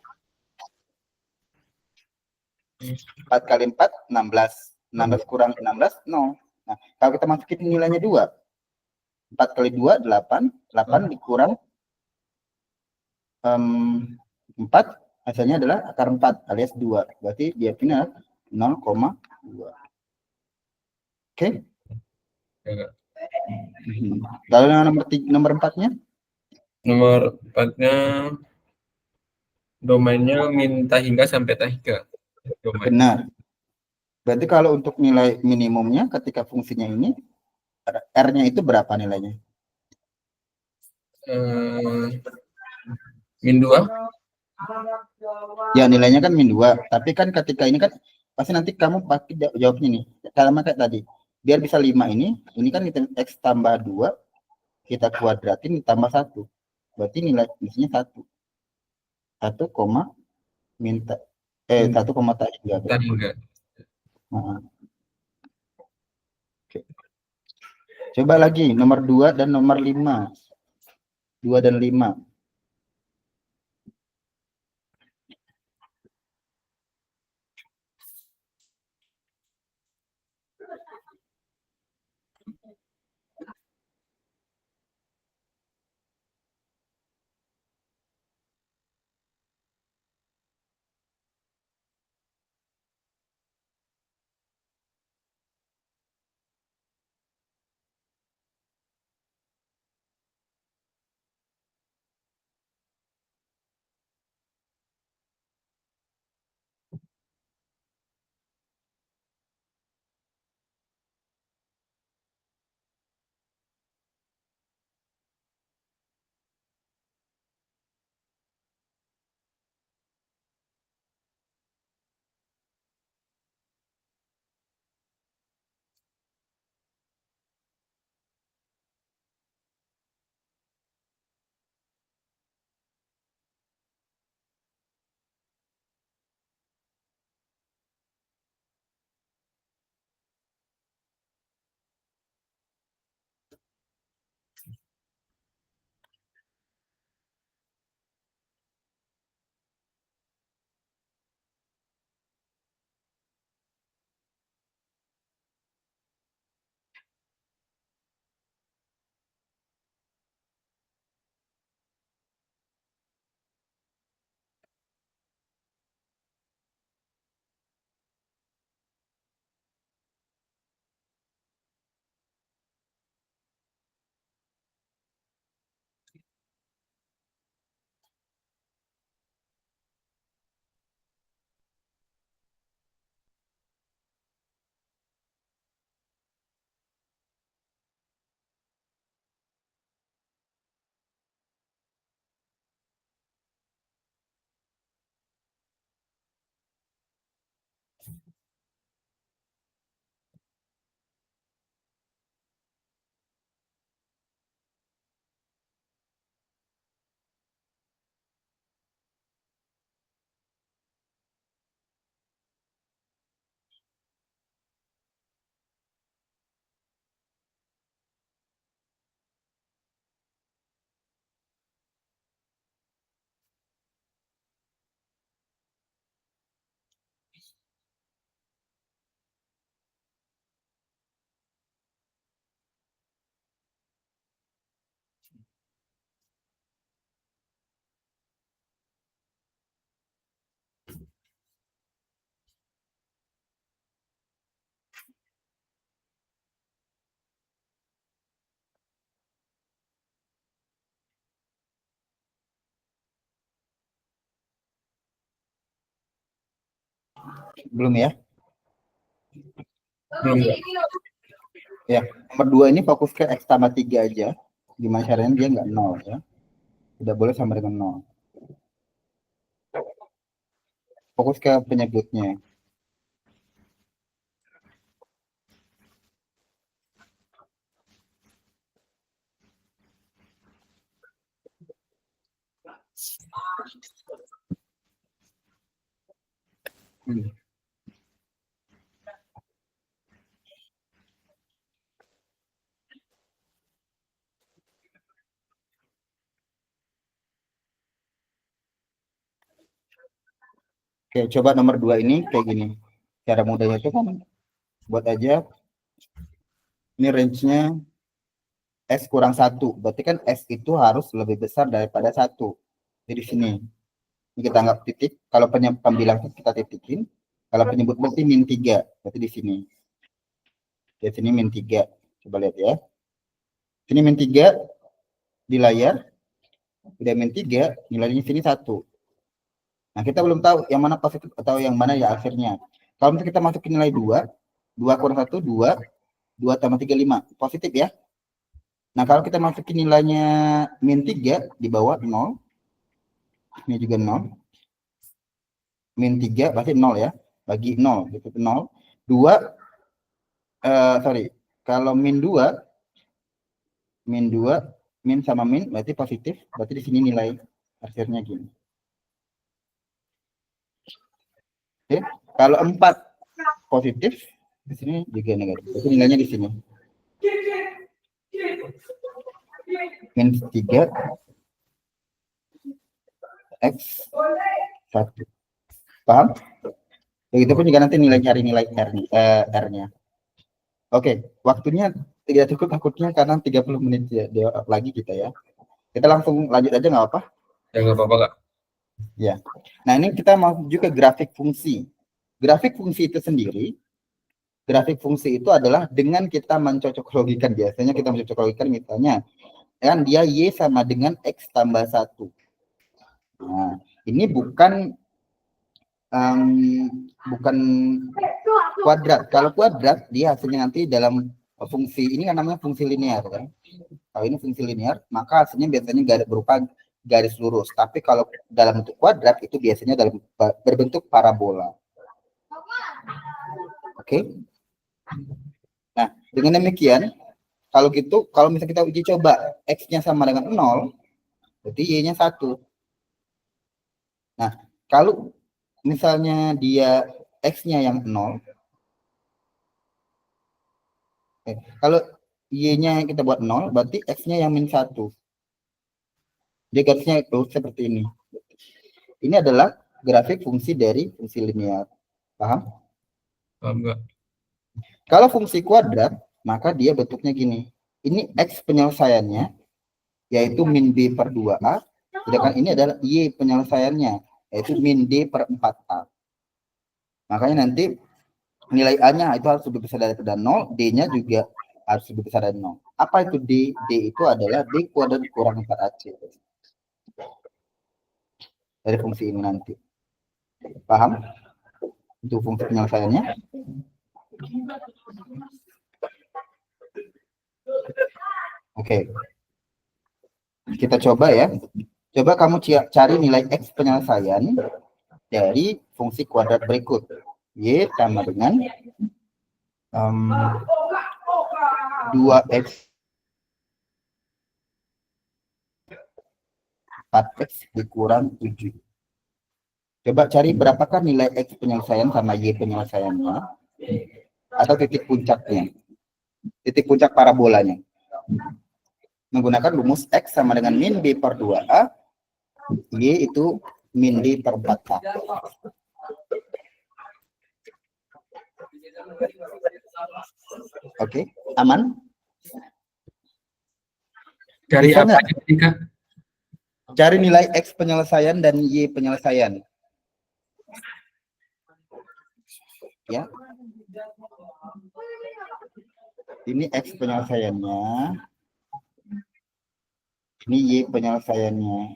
4 kali 4, 16. 16 kurang 16, 0. Nah, kalau kita masukin nilainya 2, 4 kali 2, 8. 8 dikurang 4, hasilnya adalah akar 4 alias 2. Berarti dia punya 0,2. Oke. Ya, Kak. Lalu nomor 4-nya? Nomor 4-nya domainnya minta hingga sampai tahika. Domain. Benar. Berarti kalau untuk nilai minimumnya ketika fungsinya ini, R-nya itu berapa nilainya? Min 2. Ya, nilainya kan min 2. Tapi kan ketika ini kan, pasti nanti kamu pasti jawabnya nih. Kalau kayak tadi, biar bisa 5 ini kan X tambah 2, kita kuadratin ditambah 1. Berarti nilai misalnya 1. 1, minta 1, tahingga. Tahingga. Nah. Oke. Coba lagi nomor 2 dan nomor 5. 2 dan 5. Belum ya? Belum. Ya, nomor 2 ini fokus ke X tambah 3 aja. Gimana caranya dia nggak 0 ya. Tidak boleh sama dengan 0. Fokus ke penyebutnya. Oke, coba nomor 2 ini kayak gini. Cara mudahnya itu kan buat aja ini range-nya S kurang 1. Berarti kan S itu harus lebih besar daripada 1. Jadi sini. Ini kita anggap titik. Kalau pembilang kita titikin. Kalau penyebut berarti min 3. Berarti di sini. Di sini min 3. Coba lihat ya. Sini min 3 di layar. Udah min 3, nilainya sini 1. Nah, kita belum tahu yang mana positif atau yang mana ya akhirnya. Kalau misalnya kita masukin nilai 2, 2 kurang 1, 2. 2 tambah 3, 5. Positif ya. Nah, kalau kita masukin nilainya min 3 di bawah 0. Ini juga 0. Min 3 pasti 0 ya. Bagi 0, gitu 0. 2, sorry. Kalau min 2, min sama min berarti positif. Berarti di sini nilai akhirnya gini. Oke. Kalau 4 positif, di sini juga negatif. Berarti nilainya di sini. Min 3 X 1. Paham? Begitu pun juga nanti cari nilai R-nya. Oke, waktunya tidak cukup takutnya karena 30 menit lagi kita ya. Kita langsung lanjut aja nggak apa? Ya nggak apa-apa Kak. Ya. Nah, ini kita mau juga grafik fungsi. Grafik fungsi itu sendiri, grafik fungsi itu adalah dengan kita mencocoklogikan. Biasanya kita mencocoklogikan misalnya, kan dia Y sama dengan X tambah 1. Nah, ini bukan kuadrat. Kalau kuadrat, dia hasilnya nanti dalam fungsi, ini kan namanya fungsi linear. Kan? Kalau ini fungsi linear, maka hasilnya biasanya berupa garis lurus. Tapi kalau dalam bentuk kuadrat, itu biasanya berbentuk parabola. Oke. Nah, dengan demikian, kalau gitu, kalau misalnya kita uji coba X-nya sama dengan 0, berarti Y-nya 1. Nah, kalau misalnya dia X-nya yang 0, kalau Y-nya kita buat 0, berarti X-nya yang min 1. Jadi garisnya itu seperti ini. Ini adalah grafik fungsi dari fungsi linear. Paham? Paham nggak? Kalau fungsi kuadrat, maka dia bentuknya gini. Ini X penyelesaiannya, yaitu min B per 2A. Sedangkan ini adalah Y penyelesaiannya, yaitu min D per 4A. Makanya nanti nilai A-nya itu harus lebih besar daripada 0, D-nya juga harus lebih besar dari 0. Apa itu D? D itu adalah D kuadrat kurang 4AC. Dari fungsi ini nanti. Paham? Itu fungsi penyelesaiannya. Oke. Kita coba ya. Coba kamu cari nilai X penyelesaian dari fungsi kuadrat berikut. Y sama dengan 2X 4X dikurang 7. Coba cari berapakah nilai X penyelesaian sama Y penyelesaiannya. Atau titik puncaknya. Titik puncak parabolanya. Menggunakan rumus X sama dengan min B per 2A. Y itu min D per 4A. Oke, aman? Dari Bisa apa nggak? aja Kak? Cari nilai X penyelesaian dan Y penyelesaian. Ya. Ini X penyelesaiannya. Ini Y penyelesaiannya.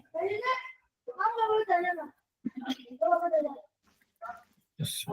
Yes.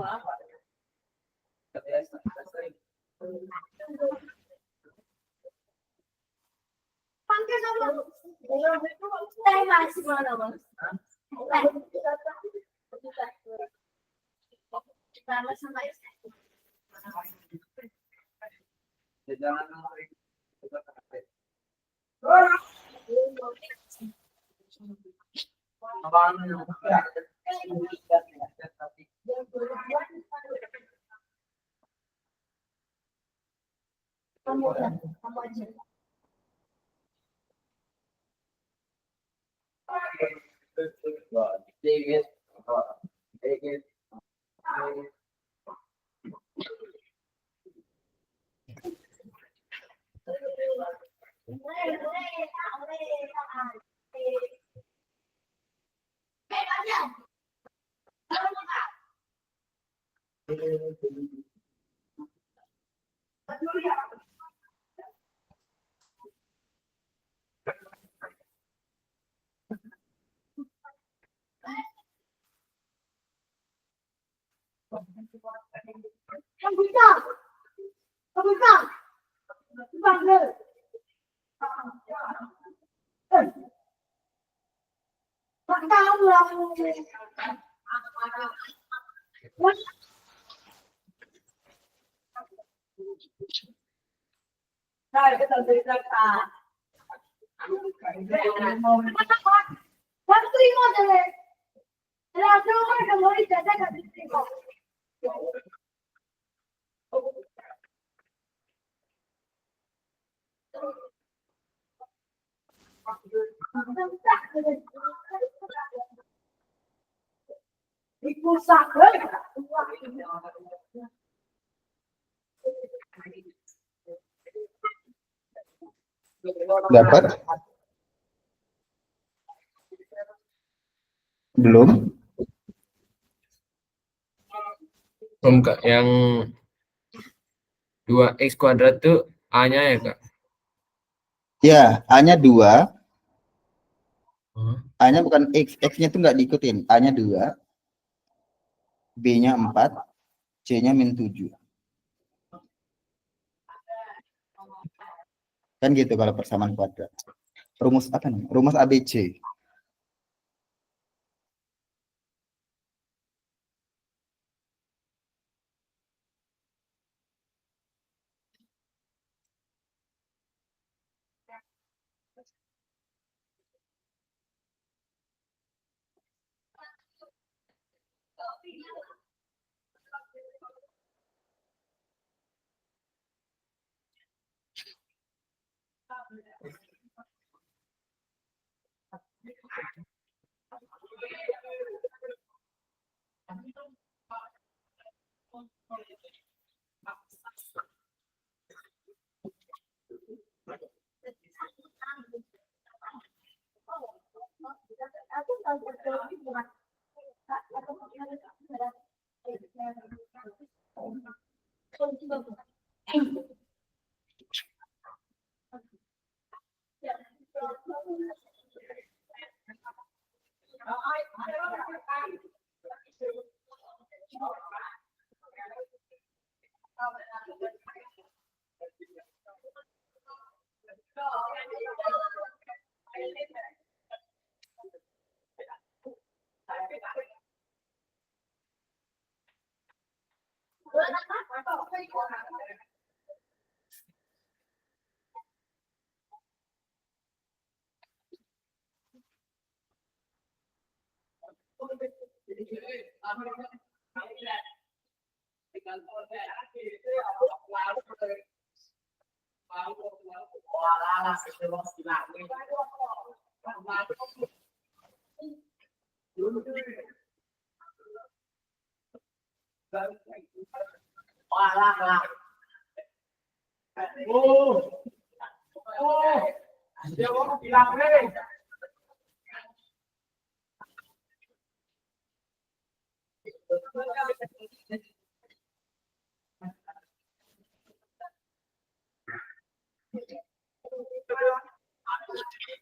Dapat? Belum? Kak, yang 2x kuadrat tuh A-nya ya, Kak? Ya, A-nya 2. Oh. A-nya bukan X. X-nya tuh nggak diikutin. A-nya 2. B-nya 4. C-nya -7. Kan gitu kalau persamaan kuadrat. Rumus apa nih? Rumus ABC.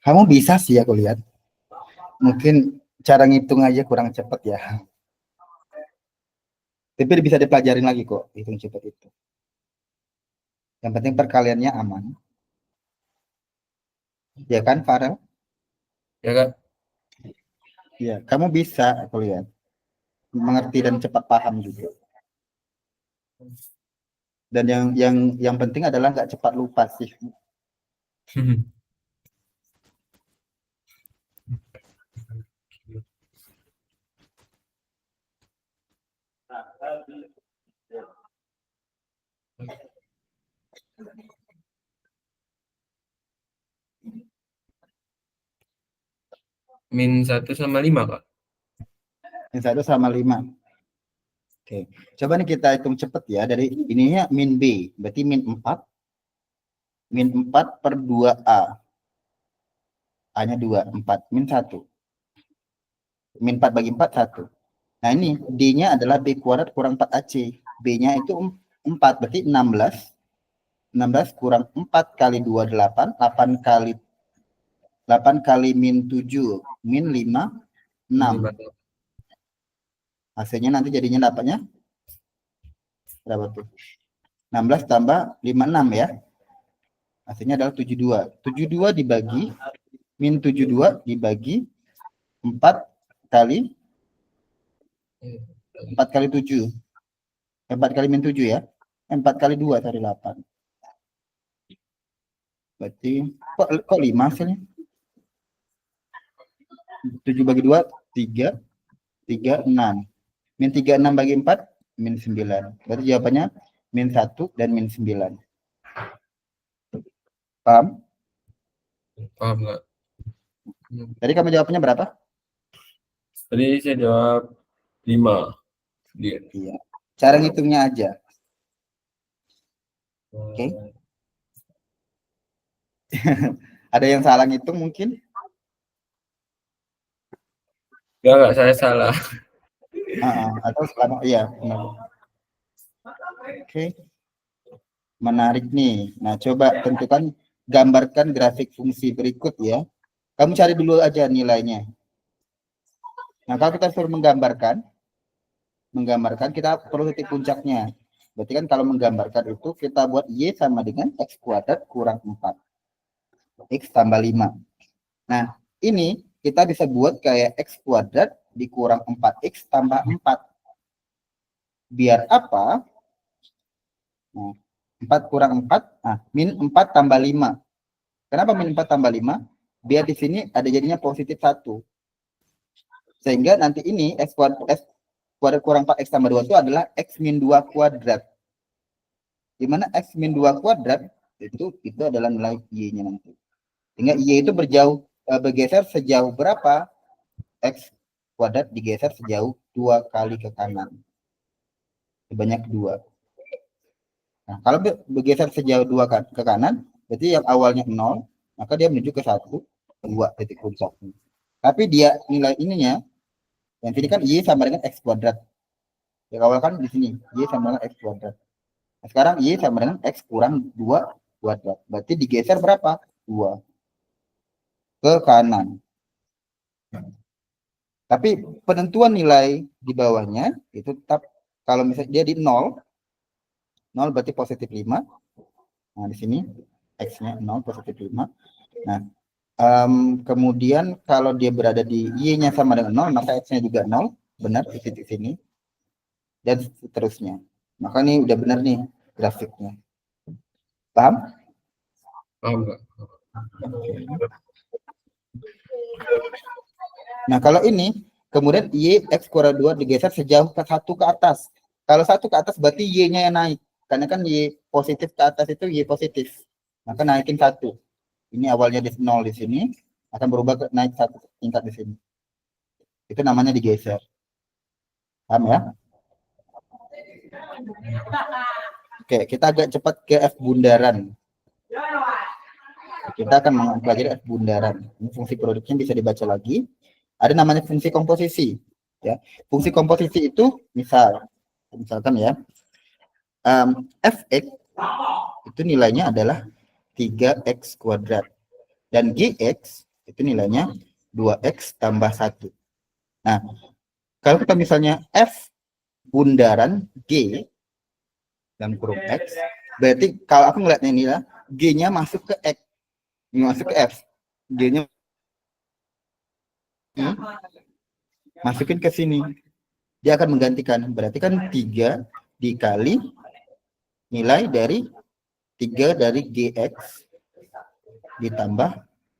Kamu bisa sih aku lihat. Mungkin cara ngitung aja kurang cepat ya. Tapi bisa dipelajarin lagi kok, hitung cepat itu. Yang penting perkaliannya aman. Ya kan, Farel? Ya, Kak? Ya, kamu bisa aku lihat. Mengerti dan cepat paham juga. Dan yang penting adalah nggak cepat lupa sih. -1/5, Kak? Yang 1/5. Oke, coba nih kita hitung cepat ya. Dari ininya min B, berarti min 4. Min 4 per 2A. A-nya 2, 4, min 1. Min 4 bagi 4, 1. Nah ini, D-nya adalah B kuadrat kurang 4AC. B-nya itu 4, berarti 16. 16 kurang 4 kali 2, 8. 8 kali min 7, min 5, 6. Hasilnya nanti jadinya dapatnya berapa tuh? 16 tambah 56 ya. Hasilnya adalah 72. 72 dibagi, min 72 dibagi 4 kali 4 kali 7. 4 kali min 7 ya. 4 kali 2 dari 8. Berarti kok 5 hasilnya? 7 bagi 2, 3. 3, 6. Min 36 bagi 4, min 9. Berarti jawabannya min 1 dan min 9. Paham? Paham nggak? Tadi kamu jawabnya berapa? Tadi saya jawab 5. Dia. Iya. Cara ngitungnya aja. Oke. Ada yang salah ngitung mungkin? Enggak, saya salah. Atau selama iya benar. Oke. Menarik nih. Nah, coba tentukan, gambarkan grafik fungsi berikut ya. Kamu cari dulu aja nilainya. Nah, kalau kita suruh menggambarkan kita perlu titik puncaknya. Berarti kan kalau menggambarkan itu kita buat Y sama dengan X kuadrat kurang 4. X tambah 5. Nah, ini kita bisa buat kayak X kuadrat dikurang 4X tambah 4. Biar apa? Nah, 4 kurang 4, min 4 tambah 5. Kenapa min 4 tambah 5? Biar di sini ada jadinya positif 1. Sehingga nanti ini X kuadrat kurang 4X tambah 2 itu adalah X min 2 kuadrat. Di mana X min 2 kuadrat itu adalah nilai Y-nya nanti. Sehingga Y itu bergeser sejauh berapa? X kuadrat digeser sejauh 2 kali ke kanan. Sebanyak 2. Nah, kalau bergeser sejauh 2 ke kanan, berarti yang awalnya 0, maka dia menuju ke 1, 2 titik puncaknya. Tapi dia nilai ininya, yang sini kan Y sama dengan X kuadrat. Yang awal kan di sini, Y sama dengan X kuadrat. Nah, sekarang Y sama dengan X kurang 2 kuadrat. Berarti digeser berapa? 2. Ke kanan. Tapi penentuan nilai di bawahnya, itu tetap, kalau misalnya dia di 0 berarti positif 5. Nah, di sini X-nya 0, positif 5. Nah, kemudian kalau dia berada di Y-nya sama dengan 0, maka X-nya juga 0. Benar, di titik sini. Dan seterusnya. Maka ini udah benar nih grafiknya. Paham? Paham nggak? Nah, kalau ini, kemudian Y X kuadrat 2 digeser sejauh ke 1 ke atas. Kalau 1 ke atas berarti Y-nya yang naik. Karena kan Y positif ke atas itu Y positif. Maka naikin 1. Ini awalnya di 0 di sini, akan berubah ke naik 1 tingkat di sini. Itu namanya digeser. Paham ya? Oke, kita agak cepat ke F bundaran. Kita akan mempelajari F bundaran. Ini fungsi produknya bisa dibaca lagi. Ada namanya fungsi komposisi. Ya, fungsi komposisi itu misalkan ya, Fx itu nilainya adalah 3x kuadrat dan Gx itu nilainya 2x tambah 1. Nah, kalau kita misalnya F bundaran G dalam kurung X, berarti kalau aku ngeliatnya ini lah, G-nya masuk ke X, masuk ke F, G-nya masukin ke sini, dia akan menggantikan, berarti kan 3 dikali nilai dari 3 dari Gx ditambah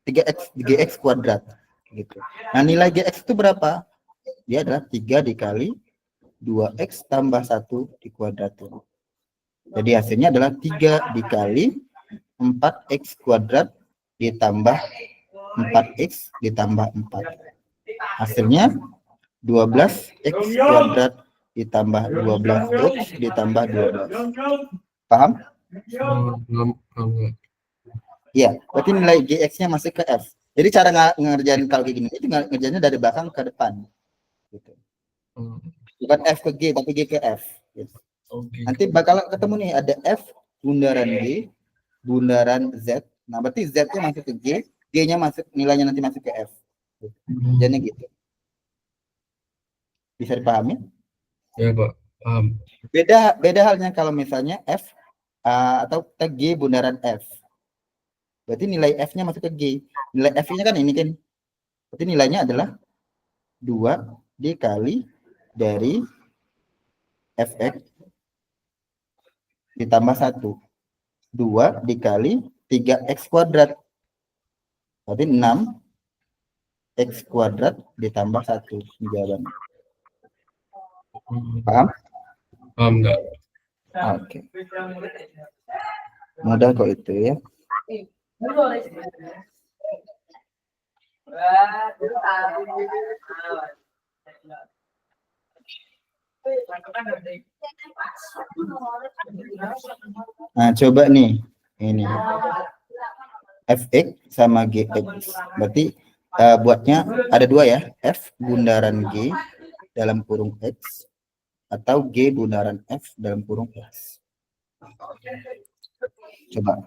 3x kuadrat gitu. Nah, nilai Gx itu berapa? Dia adalah 3 dikali 2x tambah 1 dikuadratin. Jadi hasilnya adalah 3 dikali 4x kuadrat ditambah 4x ditambah 4. Hasilnya 12x kuadrat ditambah 12x ditambah 12. Paham? Belum. Iya, berarti nilai Gx-nya masih ke F. Jadi cara ngerjain kalau kayak gini itu ngerjainnya dari belakang ke depan gitu. Bukan F ke G tapi G ke F gitu. Oke. Nanti bakal ketemu nih ada F bundaran G bundaran Z. Nah berarti Z-nya masuk ke G, G-nya masuk, nilainya nanti masuk ke F. Jadi gitu. Bisa dipahami? Ya Pak, paham. Beda halnya kalau misalnya F atau G bundaran F. Berarti nilai F-nya masuk ke G. Nilai F-nya kan ini kan. Berarti nilainya adalah 2 dikali dari Fx ditambah 1. 2 dikali 3x kuadrat. Berarti 6 x kuadrat ditambah 1. Ini jawabannya. Paham? Paham nggak? Oke. Mudah kok itu ya. Nah, coba nih. Ini. Fx sama Gx. Berarti buatnya ada 2 ya. F bundaran G dalam kurung X atau G bundaran F dalam kurung X. Coba.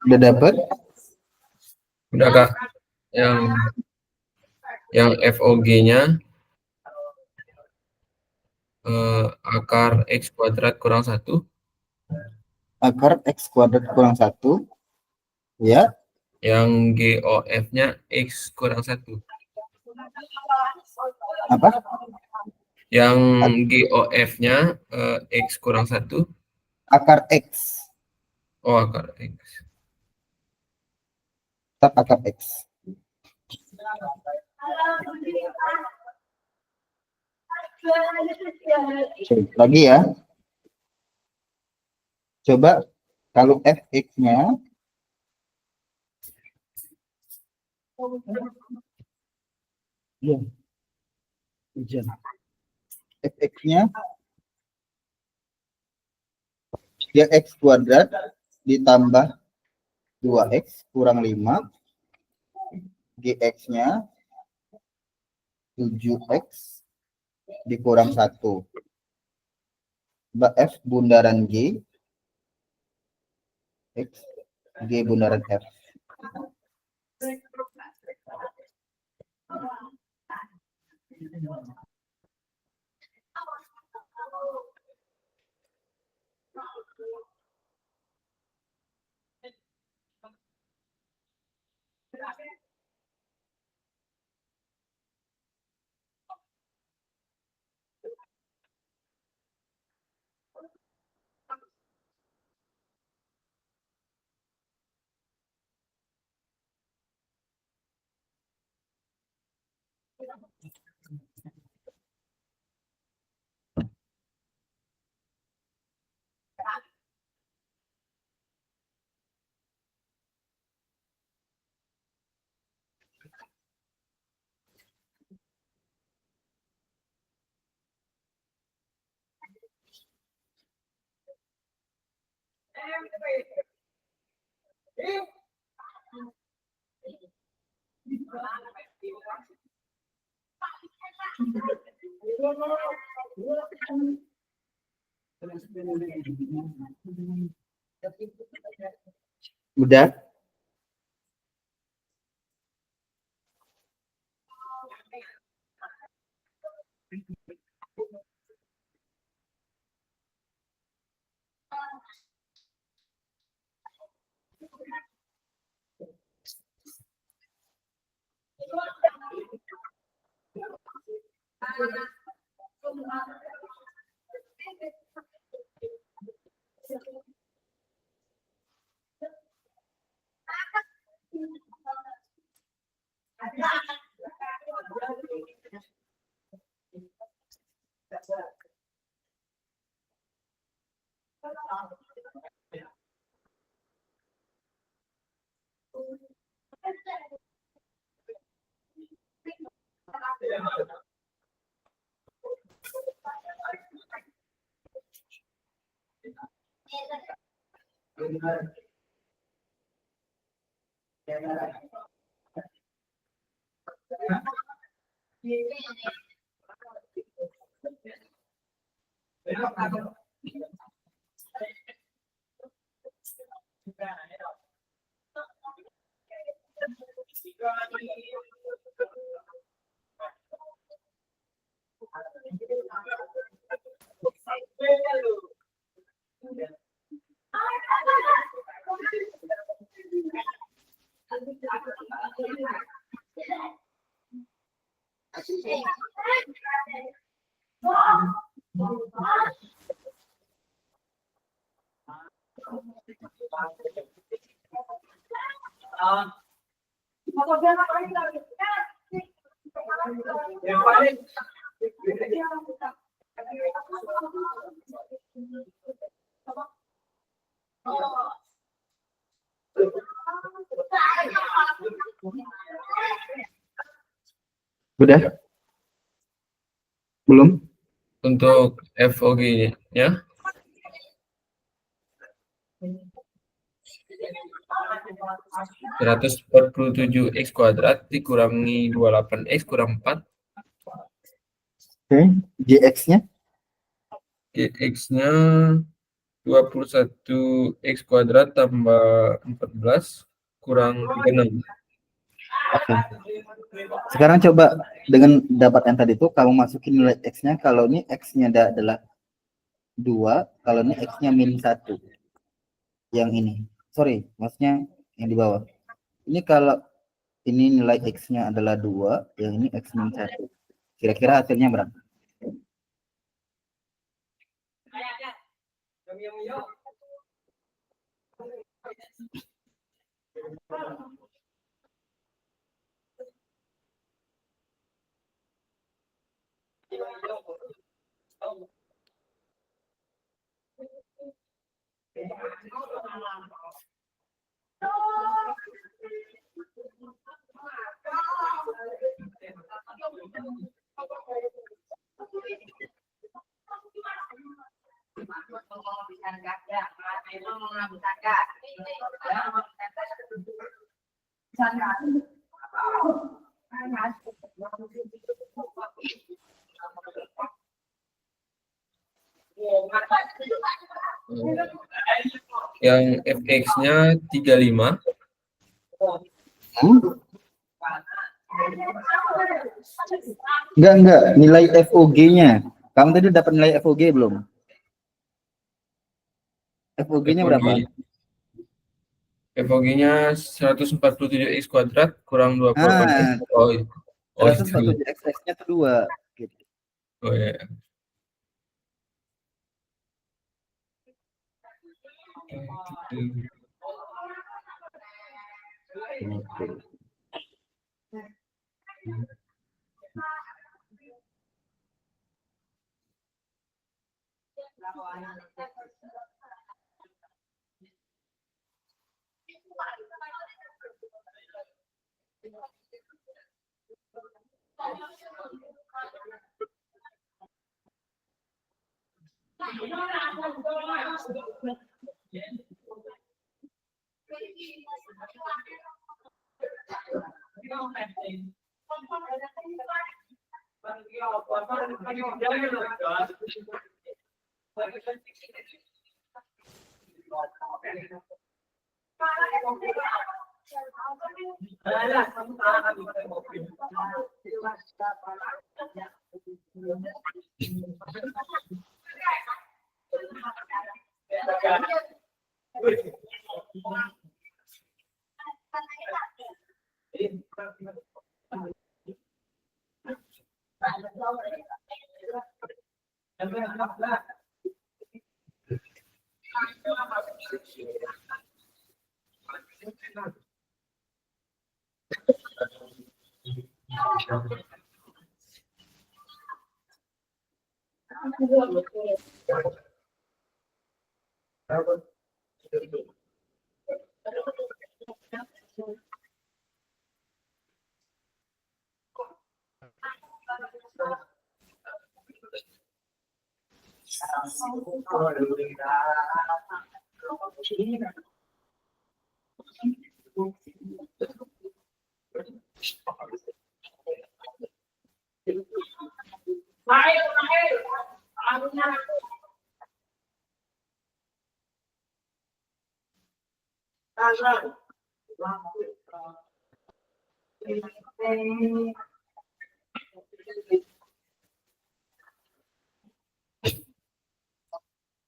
Udah dapat? Udah Kak. Yang FOG-nya akar X kuadrat kurang 1. Akar X kuadrat kurang 1. Ya. Yang GOF-nya X kurang 1. Apa? Yang GOF-nya X kurang 1. Akar X. Oh, akar X. Tetap akar X. Oke, lagi ya. Coba kalau fx-nya fx-nya dia x kuadrat ditambah 2x kurang 5, gx-nya 7x dikurang 1. F bundaran G, X, G bundaran F. Udah? Udah? Belum? Untuk FOG-nya 147 x kuadrat dikurangi 28x kurang 4. Oke, gx-nya Gx-nya 21x kuadrat tambah 14 kurang 36. Oke. Sekarang coba dengan dapat yang tadi itu kamu masukin nilai x-nya. Kalau ini x-nya adalah 2, kalau ini x-nya min 1. Yang ini. Sorry, maksudnya yang di bawah. Ini kalau ini nilai x-nya adalah 2, yang ini x min 1. Kira-kira hasilnya berapa? Yang fx-nya 35. Enggak, nilai FOG-nya. Kamu tadi dapat nilai FOG belum? FOG-nya berapa? FOG-nya 147x kuadrat kurang 28x. Oh, itu. 147x-nya itu 2. Gitu. Oh ya.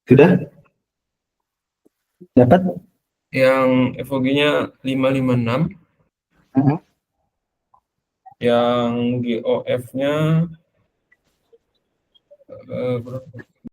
Sudah? Dapat? Yang FOG-nya 556. Yang GOF-nya berapa?